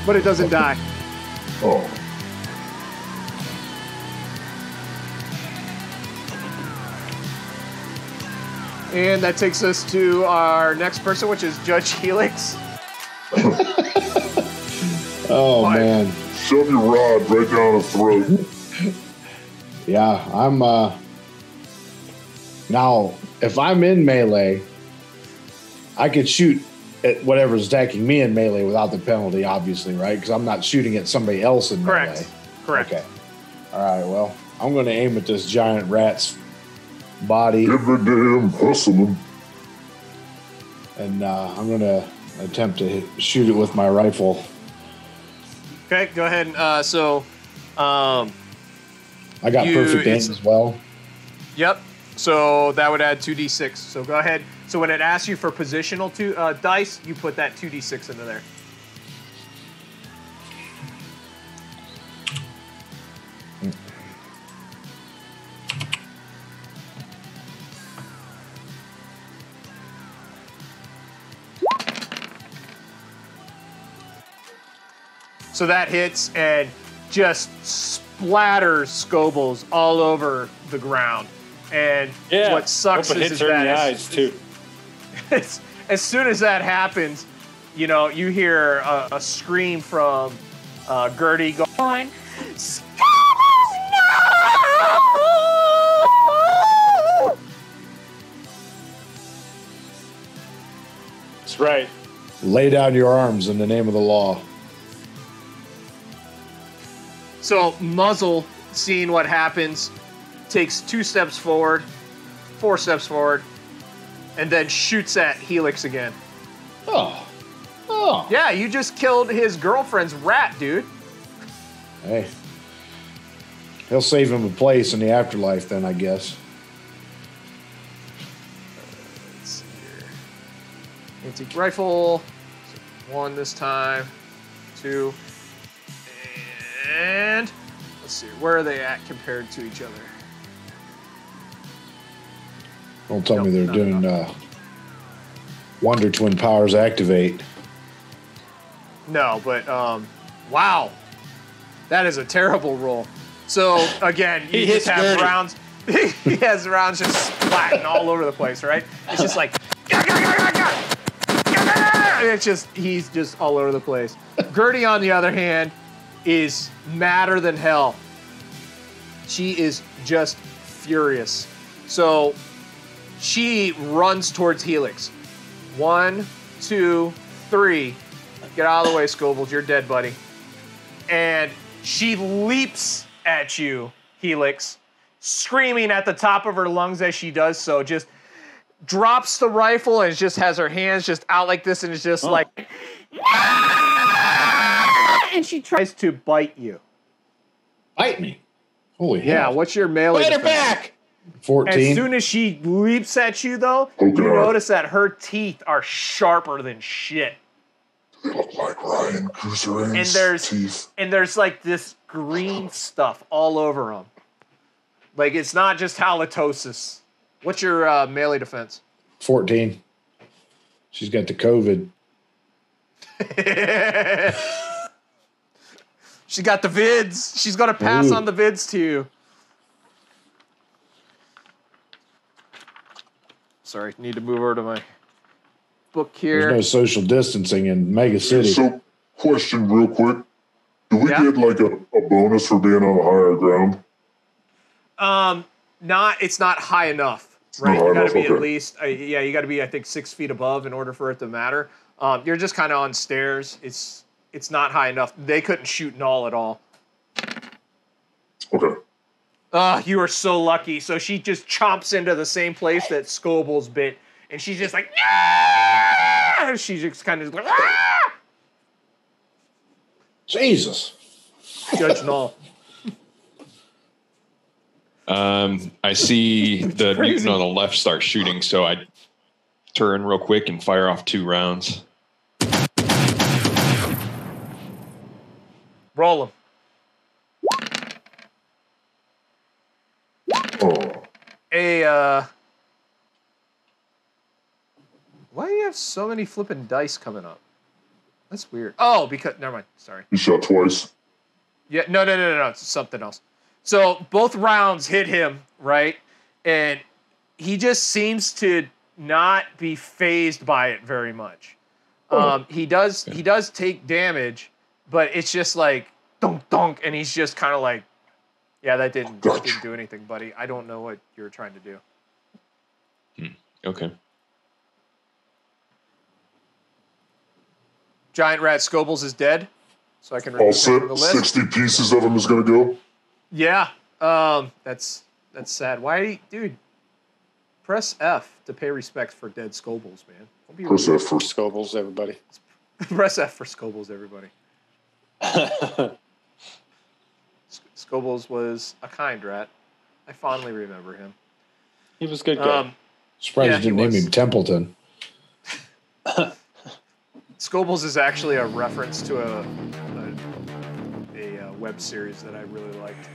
but it doesn't die. Oh. And that takes us to our next person, which is Judge Helix. Oh, Fine. man. Shove your rod right down the throat. Yeah, I'm, now, if I'm in melee, I could shoot at whatever's attacking me in melee without the penalty, obviously, right? Because I'm not shooting at somebody else in melee. Correct. Okay. All right, well, I'm going to aim at this giant rat's body, Give a damn hustling. and I'm going to attempt to shoot it with my rifle. Okay, go ahead. And, I got perfect aim as well. Yep. So that would add 2d6. So go ahead. So when it asks you for positional dice, you put that 2d6 into there. So that hits and just splatters Scobles all over the ground. And Yeah. what sucks Hope it is hits her in the that eyes too. as soon as that happens, you know, you hear a scream from Gertie going, Scobles, no! That's right. Lay down your arms in the name of the law. So Muzzle, seeing what happens, takes 2 steps forward, 4 steps forward, and then shoots at Helix again. Oh. Oh. Yeah, you just killed his girlfriend's rat, dude. Hey. He'll save him a place in the afterlife then, I guess. Let's see here. Antique rifle. 1 this time. 2. And let's see, where are they at compared to each other? Don't tell me Nope, they're no, doing no. Wonder Twin powers activate. No, but wow, that is a terrible roll. So again, you He just hits have Gertie. rounds. He has rounds just splatting all over the place, right? It's just like, and it's just he's just all over the place. Gertie, on the other hand, is madder than hell. She is just furious. So she runs towards Helix. 1, 2, 3. Get out of the way, Scobles. You're dead, buddy. And she leaps at you, Helix, screaming at the top of her lungs as she does so. Just drops the rifle and just has her hands just out like this and is just like, and she tries to bite you. Bite me. Holy Yeah, hell. what's your melee Bite her defense? back. 14. As soon as she leaps at you, though, Oh, you God. notice that her teeth are sharper than shit. They look like Ryan Goosering's teeth. And there's like this green stuff all over them. Like it's not just halitosis. What's your melee defense? 14. She's got the COVID. She got the vids. She's gonna pass Ooh. on the vids to you. sorry. Need to move over to my book here. There's no social distancing in Mega City. So, question real quick. Do we get like a bonus for being on the higher ground? It's not high enough, right? You got to be at least, you got to be, I think, 6 feet above in order for it to matter. You're just kind of on stairs. It's not high enough. They couldn't shoot Null at all. Okay. You are so lucky. So she just chomps into the same place that Scobles bit, and she's just like, ah! She's just kind of like, ah! Jesus. Judge Null. I see the mutant on the left start shooting, so I turn real quick and fire off 2 rounds. Roll him. Why do you have so many flipping dice coming up? That's weird. Oh, because never mind. Sorry. You shot twice. Yeah, no. It's something else. So both rounds hit him, right? And he just seems to not be phased by it very much. He does take damage, but it's just like dunk dunk, and he's just kind of like, yeah, that didn't do anything, buddy. I don't know what you're trying to do. Okay. Giant Rat Scobles is dead, so I can All remove him set. from the list. 60 pieces of him is going to go. Yeah. That's sad. Why, dude? Press F to pay respects for dead Scobles, man. Press F for Scobles, everybody. Press F for Scobles, everybody. Scobles was a kind rat. I fondly remember him. He was a good guy. Surprised you didn't name him Templeton. Scobles is actually a reference to a web series that I really liked.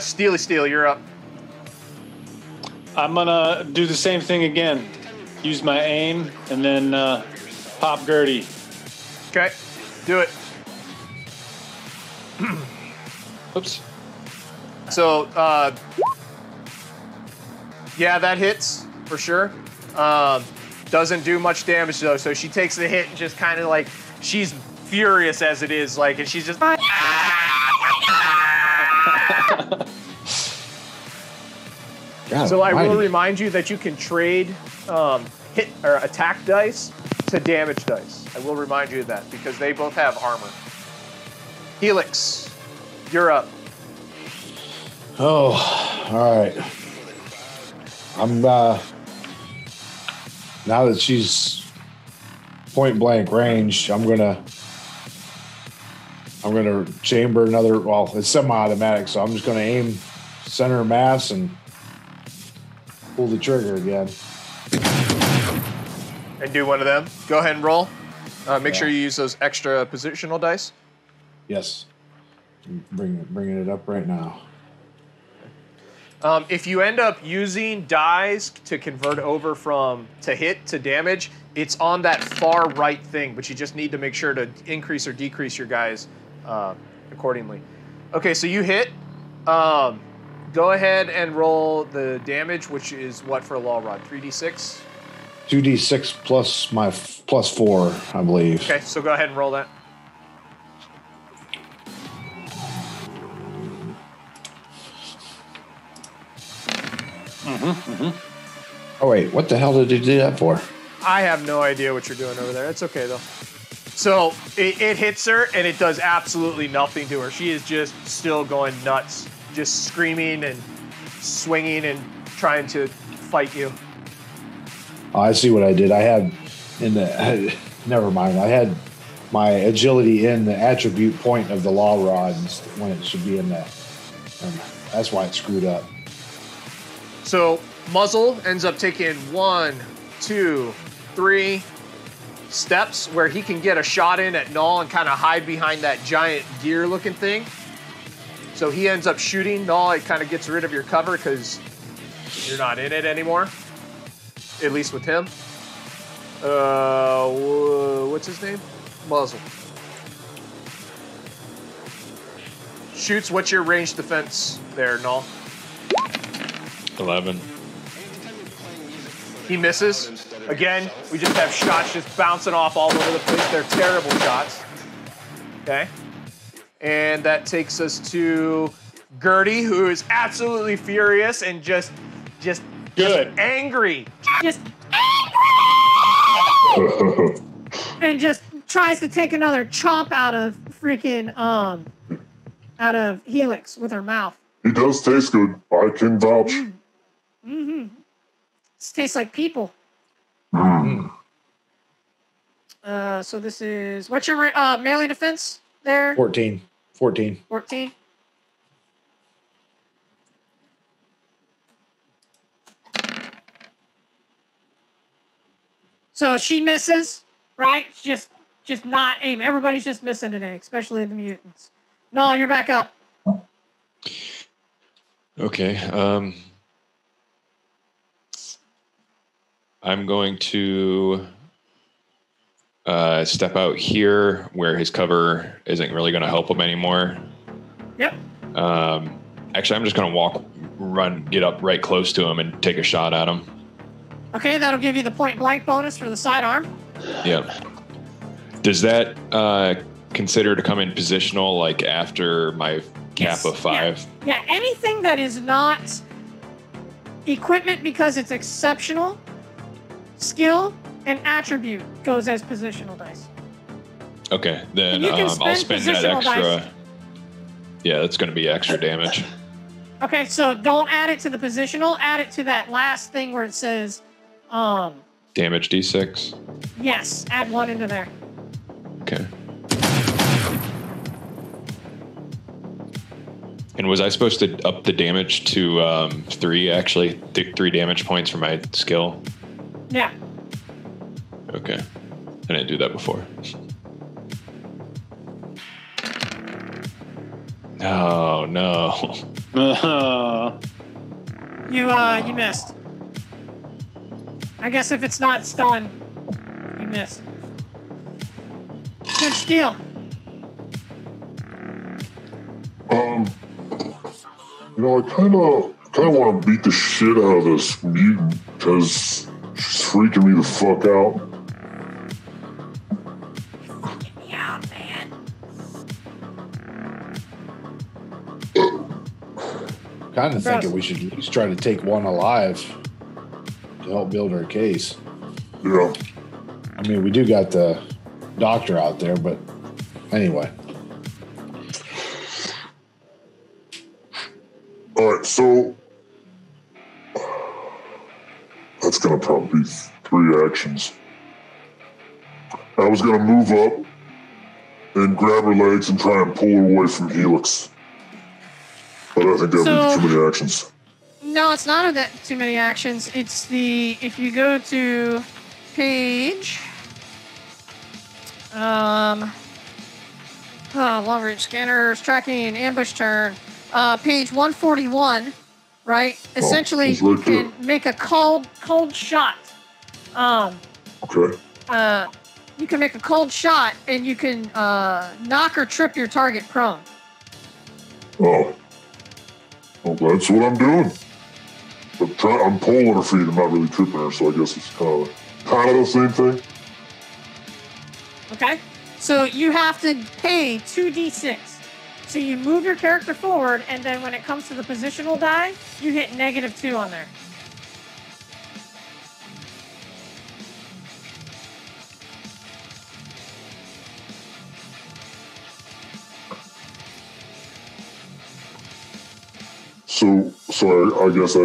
Steely Steel, you're up. I'm gonna do the same thing again. Use my aim and then pop Gertie. Okay, do it. Oops. So, yeah, that hits for sure. Doesn't do much damage though, so she takes the hit and just kind of like, she's furious as it is, like, and she's just. God, So I will remind you that you can trade hit or attack dice to damage dice. I will remind you of that because they both have armor. Helix, you're up. Oh, all right. I'm now that she's point blank range, I'm gonna chamber another. Well, it's semi-automatic, so I'm just gonna aim center mass and pull the trigger again. And do one of them. Go ahead and roll. Make sure you use those extra positional dice. Yes. I'm bringing it up right now. If you end up using dies to convert over from to hit to damage, it's on that far right thing, but you just need to make sure to increase or decrease your guys accordingly. Okay, so you hit. Go ahead and roll the damage, which is what for a law rod? 3d6? 2d6 plus my plus 4, I believe. Okay, so go ahead and roll that. Oh, wait, what the hell did he do that for? I have no idea what you're doing over there. It's okay, though. So it hits her, and it does absolutely nothing to her. She is just still going nuts, just screaming and swinging and trying to fight you. Oh, I see what I did. I had in the never mind. I had my agility in the attribute point of the law rod when it should be in that. That's why it screwed up. So Muzzle ends up taking 1, 2, 3 steps where he can get a shot in at Null and kind of hide behind that giant gear-looking thing. So he ends up shooting Null. It kind of gets rid of your cover because you're not in it anymore. At least with him. What's his name? Muzzle. Shoots. What's your range defense there, Null? 11. He misses. Again, we just have shots just bouncing off all over the place. They're terrible shots. Okay. And that takes us to Gertie, who is absolutely furious and just angry. Just and just tries to take another chomp out of freaking out of Helix with her mouth. He does taste good. I can vouch. Mm-hmm. This tastes like people. Mm. So this is what's your melee defense there? 14. 14. 14. So she misses, right? Just not aim. Everybody's just missing today, especially the mutants. No, you're back up. Okay. I'm going to step out here where his cover isn't really going to help him anymore. Yep. Actually, I'm just going to get up right close to him and take a shot at him. Okay, that'll give you the point blank bonus for the sidearm. Yep. Does that consider to come in positional, like after my cap of 5? Yeah, anything that is not equipment because it's exceptional, skill, and attribute goes as positional dice. Okay, then And you can I'll spend that positional extra. dice. Yeah, that's going to be extra damage. Okay, so don't add it to the positional. Add it to that last thing where it says, Damage D6? yes, add 1 into there. Okay. And was I supposed to up the damage to 3, actually? 3 damage points for my skill? Yeah. Okay. I didn't do that before. Oh, no. You missed. I guess if it's not stun, you missed. Good steal. You know, I kind of want to beat the shit out of this mutant because she's freaking me the fuck out. Get me out, man. Kind of thinking we should at least try to take one alive to help build our case. Yeah. I mean, we do got the doctor out there, but anyway. All right, so that's gonna probably be 3 actions. I was gonna move up and grab her legs and try and pull her away from Helix, but I think that would be too many actions. No, it's not that too many actions. It's if you go to page, long range scanners, tracking, ambush turn, page 141, right? Essentially, it's right you can make a cold shot. Okay. You can make a cold shot, and you can knock or trip your target prone. Oh. Well, that's what I'm doing. But I'm pulling her feet. I'm not really tripping her, so I guess it's kind of the same thing. Okay? So you have to pay 2d6. So you move your character forward, and then when it comes to the positional die, you hit -2 on there. So I guess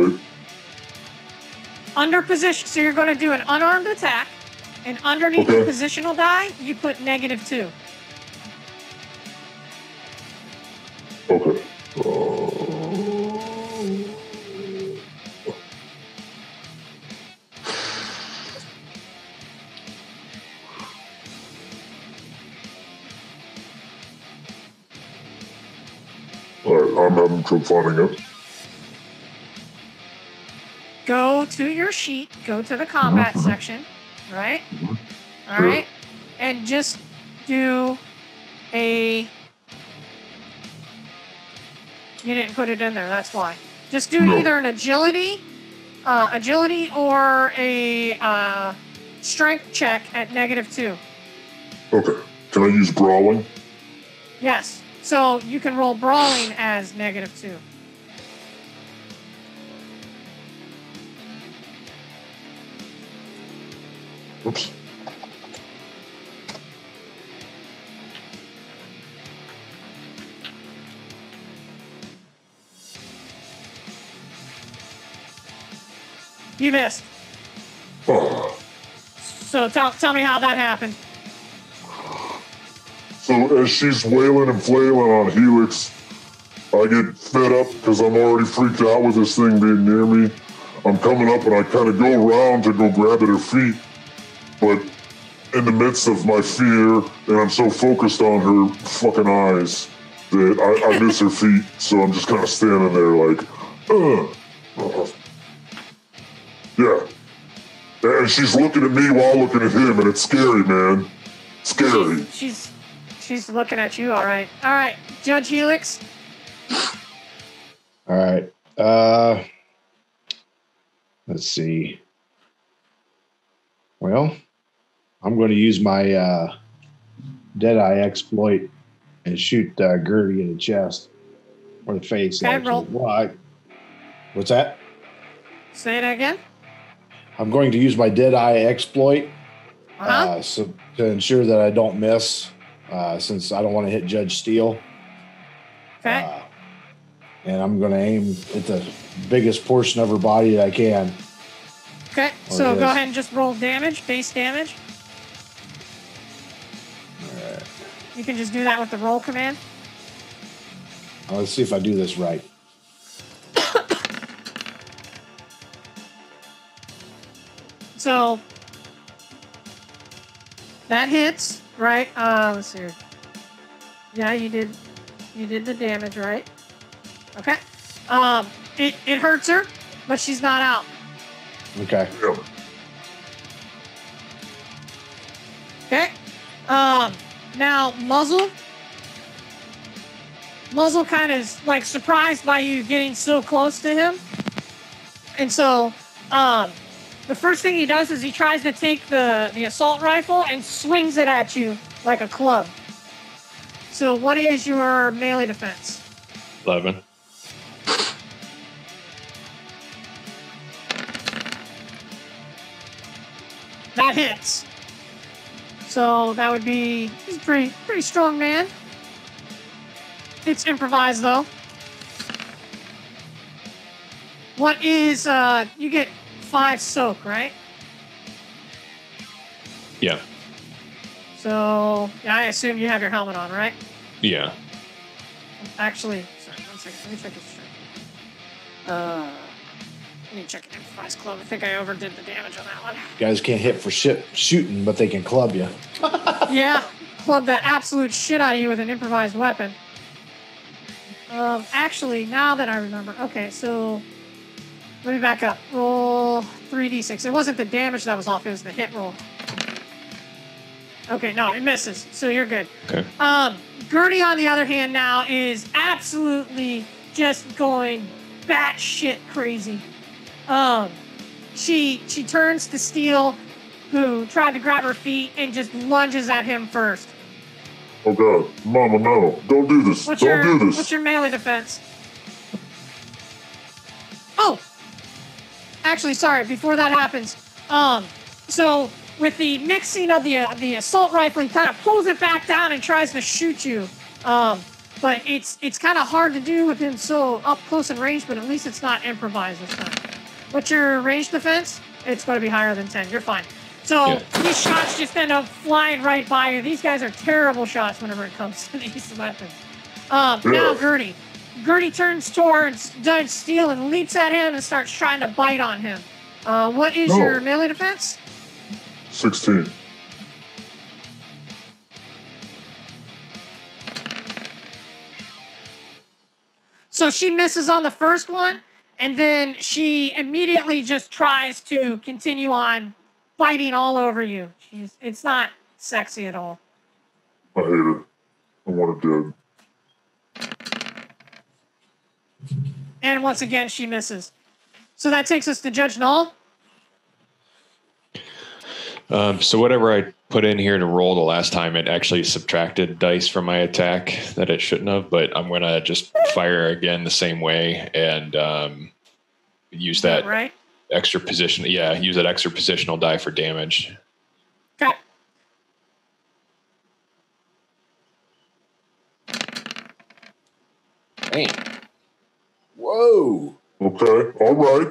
Under position, so you're going to do an unarmed attack, and underneath the positional die, you put -2. Okay. All right, I'm having trouble finding it. Go to your sheet, go to the combat section, right? All right, and just do a. You didn't put it in there, that's why. Just do either an agility agility or a strength check at -2. Okay. Can I use brawling? Yes. So you can roll brawling as -2. Oops. You missed. Oh. So tell me how that happened. So as she's wailing and flailing on Helix, I get fed up because I'm already freaked out with this thing being near me. I'm coming up and I kind of go around to go grab at her feet, but in the midst of my fear, and I'm so focused on her fucking eyes that I miss her feet. So I'm just kind of standing there like, yeah. And she's looking at me while looking at him, and it's scary, man. Scary. She's looking at you, all right. All right, Judge Helix. All right. Let's see. Well, I'm going to use my Deadeye exploit and shoot Gertie in the chest or the face. Okay, roll. What's that? Say that again. I'm going to use my Deadeye exploit Uh-huh. so to ensure that I don't miss, since I don't want to hit Judge Steele. Okay. And I'm going to aim at the biggest portion of her body that I can. Okay, so go ahead and just roll damage, base damage. All right. You can just do that with the roll command. Let's see if I do this right. So that hits, right? Let's see here. Yeah, you did the damage, right? Okay. It hurts her, but she's not out. Okay. Yeah. Okay. Now Muzzle kind of is like surprised by you getting so close to him, and so the first thing he does is he tries to take the assault rifle and swings it at you like a club. So what is your melee defense? 11. That hits. So that would be, he's a pretty strong man. It's improvised though. What is, you get 5 soak, right? Yeah. So, yeah, I assume you have your helmet on, right? Yeah. Actually, sorry, 1 second. Let me check his strength. Let me check an improvised club. I think I overdid the damage on that one. Guys can't hit for shooting, but they can club you. Yeah, club the absolute shit out of you with an improvised weapon. Actually, now that I remember, okay, so let me back up. Roll 3d6. It wasn't the damage that was off; it was the hit roll. Okay, no, it misses, so you're good. Okay. Gertie, on the other hand, now is absolutely just going batshit crazy. She turns to Steele, who tried to grab her feet, and just lunges at him first. Oh God, Mama, no! Don't do this! Don't do this! What's your melee defense? Oh, actually, sorry. Before that happens, so with the mixing of the assault rifle, he kind of pulls it back down and tries to shoot you. But it's kind of hard to do with him so up close and range. But at least it's not improvised this time. What's your range defense? It's going to be higher than 10. You're fine. So these shots just end up flying right by you. These guys are terrible shots whenever it comes to these weapons. Now Gertie. Gertie turns towards Judge Steele and leaps at him and starts trying to bite on him. What is your melee defense? 16. So she misses on the first one, and then she immediately just tries to continue on biting all over you. It's not sexy at all. I hate it. I want it dead. And once again, she misses. So that takes us to Judge Null. So whatever I put in here to roll the last time, it actually subtracted dice from my attack that it shouldn't have, but I'm going to just fire again the same way and use that right? extra position. Yeah, use that extra positional die for damage. Okay. Damn. Whoa. Okay, all right.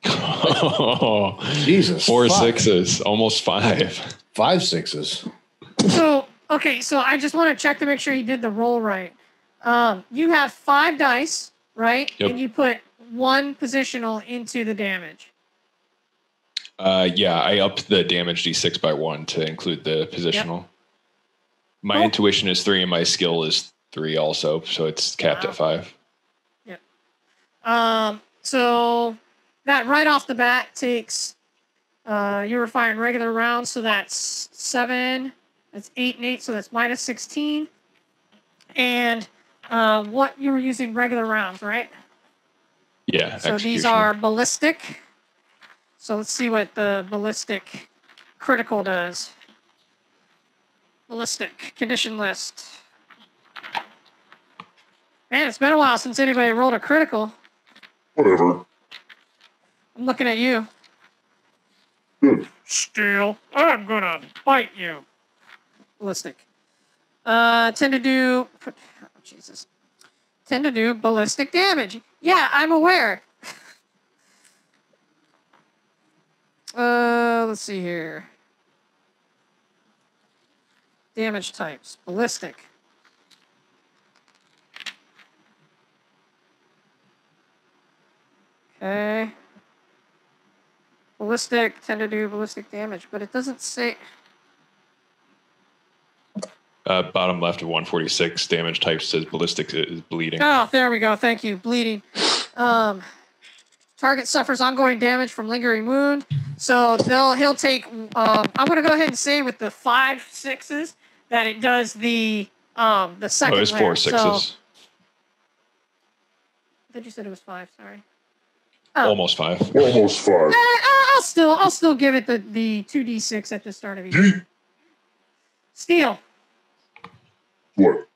Oh, Jesus. 4 fuck. 6s, almost 5. 5 6s. So, okay, so I just want to check to make sure you did the roll right. You have 5 dice, right? Yep. And you put 1 positional into the damage. Yeah, I upped the damage d6 by 1 to include the positional. Yep. My Cool. intuition is 3 and my skill is 3 also, so it's capped at 5. Yep. So that right off the bat takes, you were firing regular rounds, so that's 7, that's 8 and 8, so that's minus 16. And what you were using regular rounds, right? Yeah, So these execution. are ballistic. So let's see what the ballistic critical does. Ballistic condition list. Man, it's been a while since anybody rolled a critical. Whatever. I'm looking at you. Good. Still, I'm gonna bite you. Ballistic. Tend to do. Oh, Jesus. Tend to do ballistic damage. Yeah, I'm aware. Let's see here. Damage types. Ballistic. Okay. Ballistic tend to do ballistic damage, but it doesn't say. Bottom left of 146, damage type says ballistic is bleeding. Oh, there we go. Thank you. Bleeding. Target suffers ongoing damage from lingering wound. So he'll take. I'm gonna go ahead and say with the 5 6s that it does the second. Oh, it's 4 6s. So, I thought you said it was 5. Sorry. Oh. Almost 5. Almost 5. I'll still give it the 2d6 at the start of each. Yeet. Steel, What?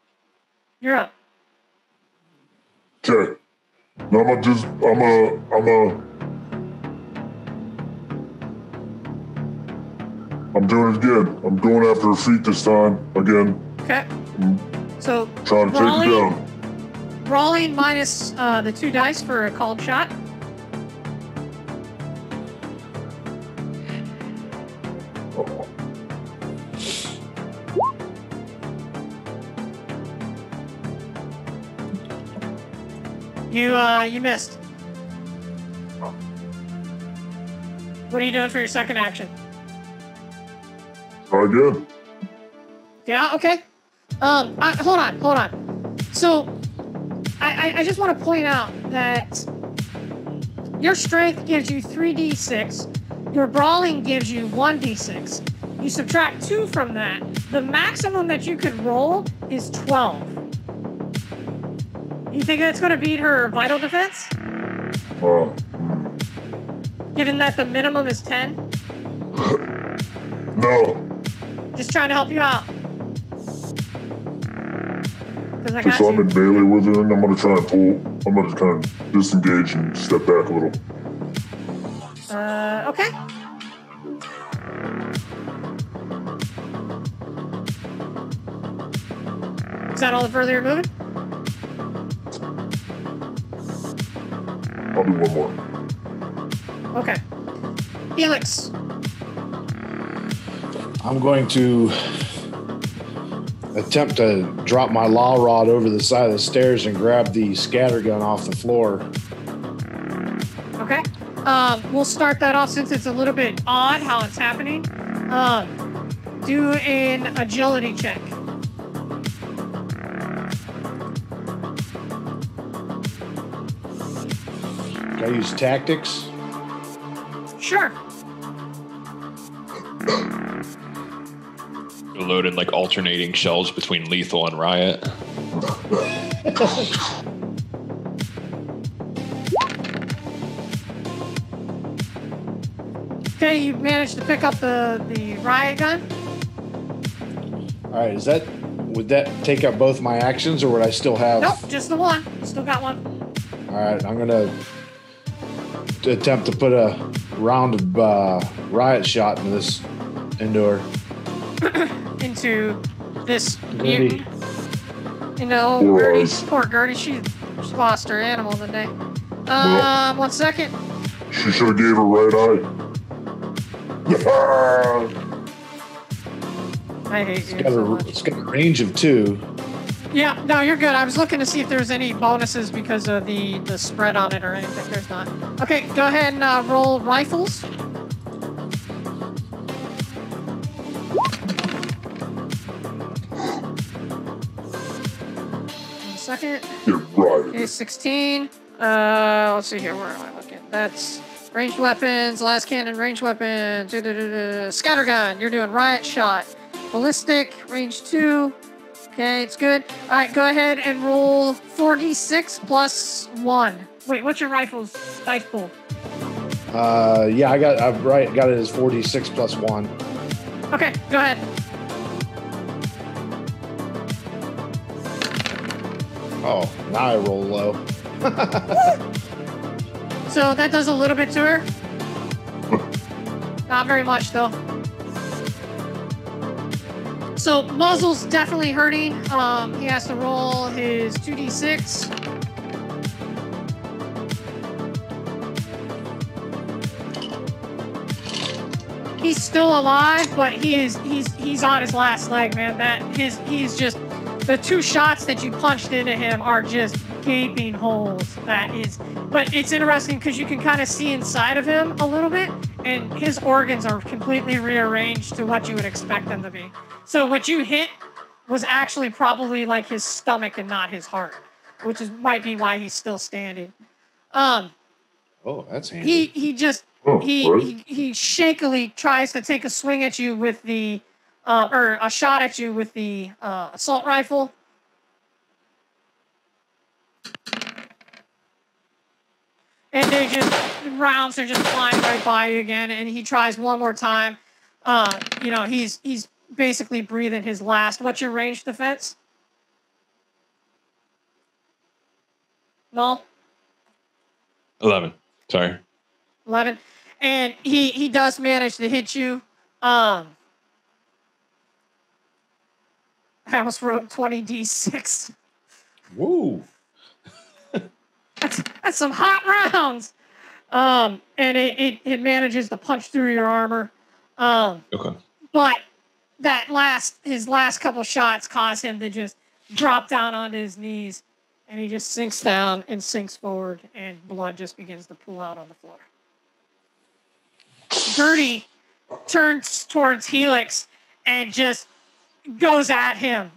you're up. Okay. Now I'm doing it again. I'm going after her feet this time. Again. Okay. So Trying to take her down. Brawling minus the 2 dice for a called shot. Oh. You missed. What are you doing for your second action? Try again. Yeah, okay. Hold on. So, I just want to point out that your strength gives you 3d6. Your brawling gives you 1d6. You subtract 2 from that. The maximum that you could roll is 12. You think that's going to beat her vital defense? Given that the minimum is 10? No. Just trying to help you out. Because I got Since I'm you. in melee with her, and I'm gonna try and pull. I'm gonna kind of disengage and step back a little. Okay. Is that all the further you're moving? I'll do one more. Okay. Felix. I'm going to attempt to drop my law rod over the side of the stairs and grab the scatter gun off the floor. Okay. We'll start that off since it's a little bit odd how it's happening. Do an agility check. Can I use tactics? Sure. Loaded like alternating shells between lethal and riot. Okay, you managed to pick up the riot gun. All right, would that take up both my actions, or would I still have? Nope, just the one. Still got one. All right, I'm gonna attempt to put a round of riot shot into her. Into this Gertie. mutant. You know, Gertie, poor Gertie, she lost her animal today. 1 second. She should have gave her right eye. I hate you so much. It's got a range of 2. Yeah, no, you're good. I was looking to see if there's any bonuses because of the spread on it or anything. There's not. Okay, go ahead and roll rifles. Second. Okay, 16. Let's see here. Where am I looking? That's ranged weapons, last cannon, ranged weapons, scattergun. You're doing riot shot, ballistic, range 2. Okay, it's good. All right, go ahead and roll 4d6 plus 1. Wait, what's your rifle's dice pool? Yeah, I got it as 4d6 plus 1. Okay, go ahead. Oh, now I roll low. So that does a little bit to her. Not very much, though. So muzzle's definitely hurting. He has to roll his 2d6. He's still alive, but he's on his last leg, man. He's just the 2 shots that you punched into him are just gaping holes. But it's interesting because you can kind of see inside of him a little bit, and his organs are completely rearranged to what you would expect them to be. So what you hit was actually probably like his stomach and not his heart, which might be why he's still standing. Oh, that's handy. He shakily tries to take a swing at you with the or a shot at you with the assault rifle. And rounds are just flying right by you again, and he tries one more time. He's basically breathing his last. What's your ranged defense? No? 11. Sorry. 11. And he does manage to hit you. I almost wrote 20d6. Woo. That's some hot rounds. And it manages to punch through your armor. Okay. But his last couple shots cause him to just drop down onto his knees, and he just sinks down and sinks forward, and blood just begins to pool out on the floor. Gertie turns towards Helix and just goes at him,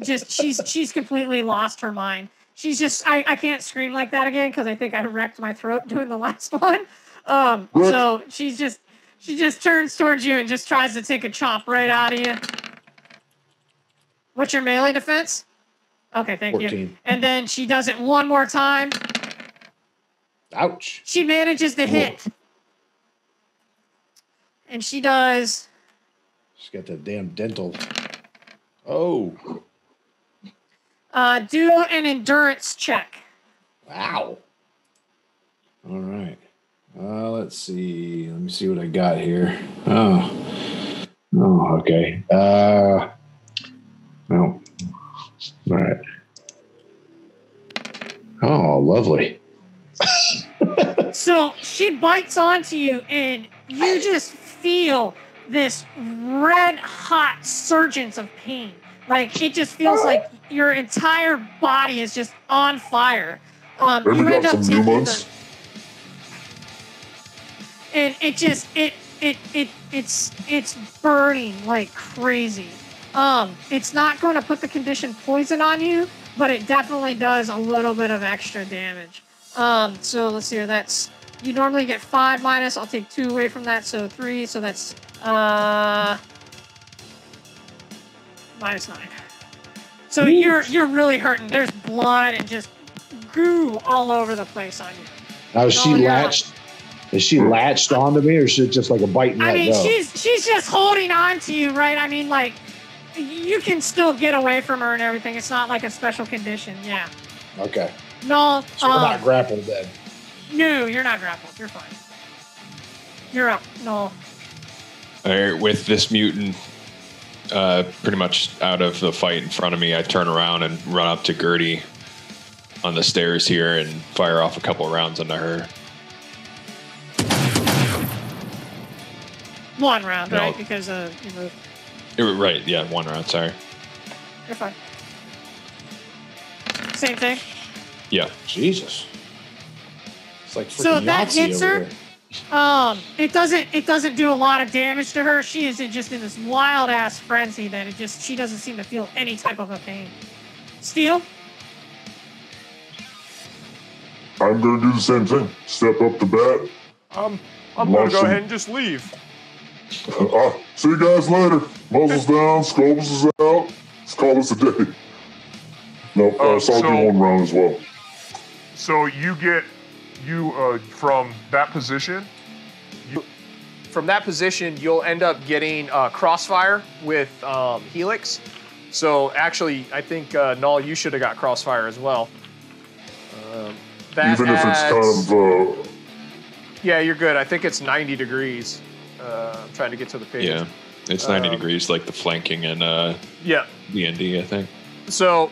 she's completely lost her mind. She's just, I can't scream like that again because I think I wrecked my throat doing the last one. So she just turns towards you and just tries to take a chop right out of you. What's your melee defense? Okay, thank 14. you. And then she does it one more time. Ouch. She manages to hit. And she does. She's got that damn dental. Oh. Do an endurance check. Wow. All right. Let's see. Let me see what I got here. Oh, okay. No. All right. Oh, lovely. So she bites onto you, and you just feel this red hot surgence of pain. Like, it just feels like your entire body is just on fire. You end up taking the... And it's burning like crazy. It's not going to put the condition poison on you, but it definitely does a little bit of extra damage. So let's see here. That's, you normally get 5 minus. I'll take 2 away from that, so 3. So that's minus 9. So you're really hurting. There's blood and just goo all over the place on you. Now is she latched? Is she latched onto me, or is it just like a bite and I let mean, go? she's just holding on to you, right? I mean, like, you can still get away from her and everything. It's not like a special condition. Yeah. Okay. No. So we're not grappled then. No, you're not grappled. You're fine. You're up. No. All right, with this mutant pretty much out of the fight in front of me, I turn around and run up to Gertie on the stairs here and fire off a couple of rounds into her. One round, No. right? Because you moved. Right, yeah, one round, sorry. You're fine. Same thing. Yeah. Jesus. It's like freaking So that Yahtzee hits over her. here. It doesn't do a lot of damage to her. She is just in this wild ass frenzy that she doesn't seem to feel any type of a pain. Steel? I'm gonna do the same thing. Step up the bat. I'm gonna go ahead and just leave. See you guys later. Muzzles down, Scobbles is out. Let's call this a day. No, so I'll do one round as well. So you get from that position. From that position, you'll end up getting crossfire with Helix. So actually, I think Null, you should have got crossfire as well. Even if it's kind of. Yeah, you're good. I think it's 90 degrees. I'm trying to get to the page. Yeah, it's 90 degrees like the flanking and yeah, D&D, I think. So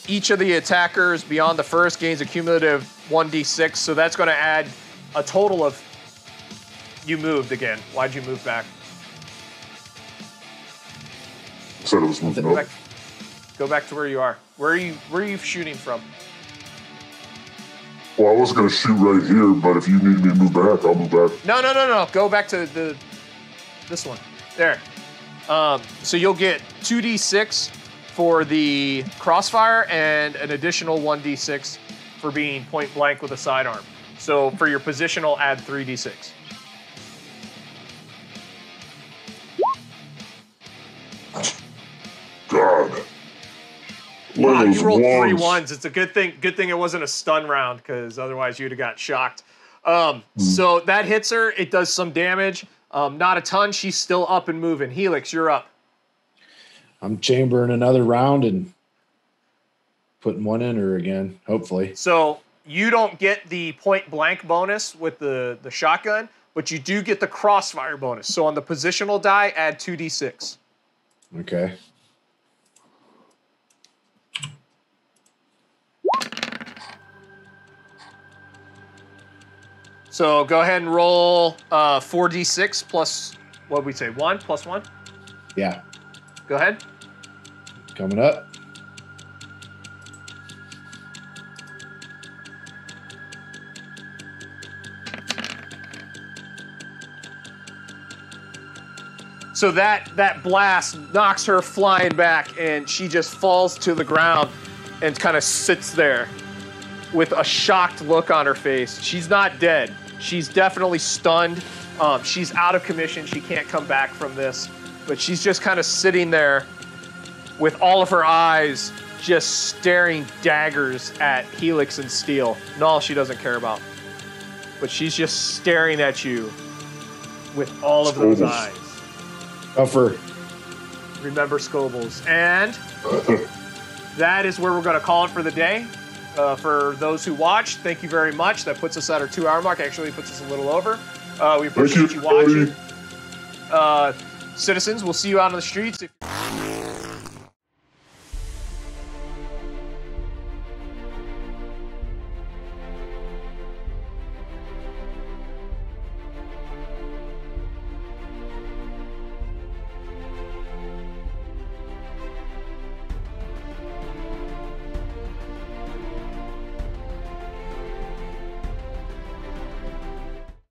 each of the attackers beyond the first gains a cumulative 1d6. So that's going to add a total of. You moved again. Why'd you move back? Said it was moving up. Go back to where you are. Where are you shooting from? Well, I was going to shoot right here, but if you need me to move back, I'll move back. No. Go back to this one. There. So you'll get 2d6 for the crossfire and an additional 1d6 for being point blank with a sidearm. So for your positional, add 3d6. God. Wow, you rolled three ones. ones. It's a good thing. Good thing it wasn't a stun round, because otherwise you'd have got shocked. So that hits her. It does some damage. Not a ton. She's still up and moving. Helix, you're up. I'm chambering another round and putting one in her again, hopefully. So you don't get the point blank bonus with the shotgun, but you do get the crossfire bonus. So on the positional die, add 2d6. Okay. So go ahead and roll 4d6 plus, what would we say, 1 plus 1? Yeah. Go ahead. Coming up. So that blast knocks her flying back, and she just falls to the ground and kind of sits there with a shocked look on her face. She's not dead. She's definitely stunned. She's out of commission. She can't come back from this. But she's just kind of sitting there with all of her eyes just staring daggers at Helix and Steel. Null she doesn't care about. But she's just staring at you with all of those eyes. Tougher. Remember Scobles. And that is where we're going to call it for the day. For those who watched, thank you very much. That puts us at our 2-hour mark. Actually, puts us a little over. We appreciate you watching. Citizens, we'll see you out on the streets.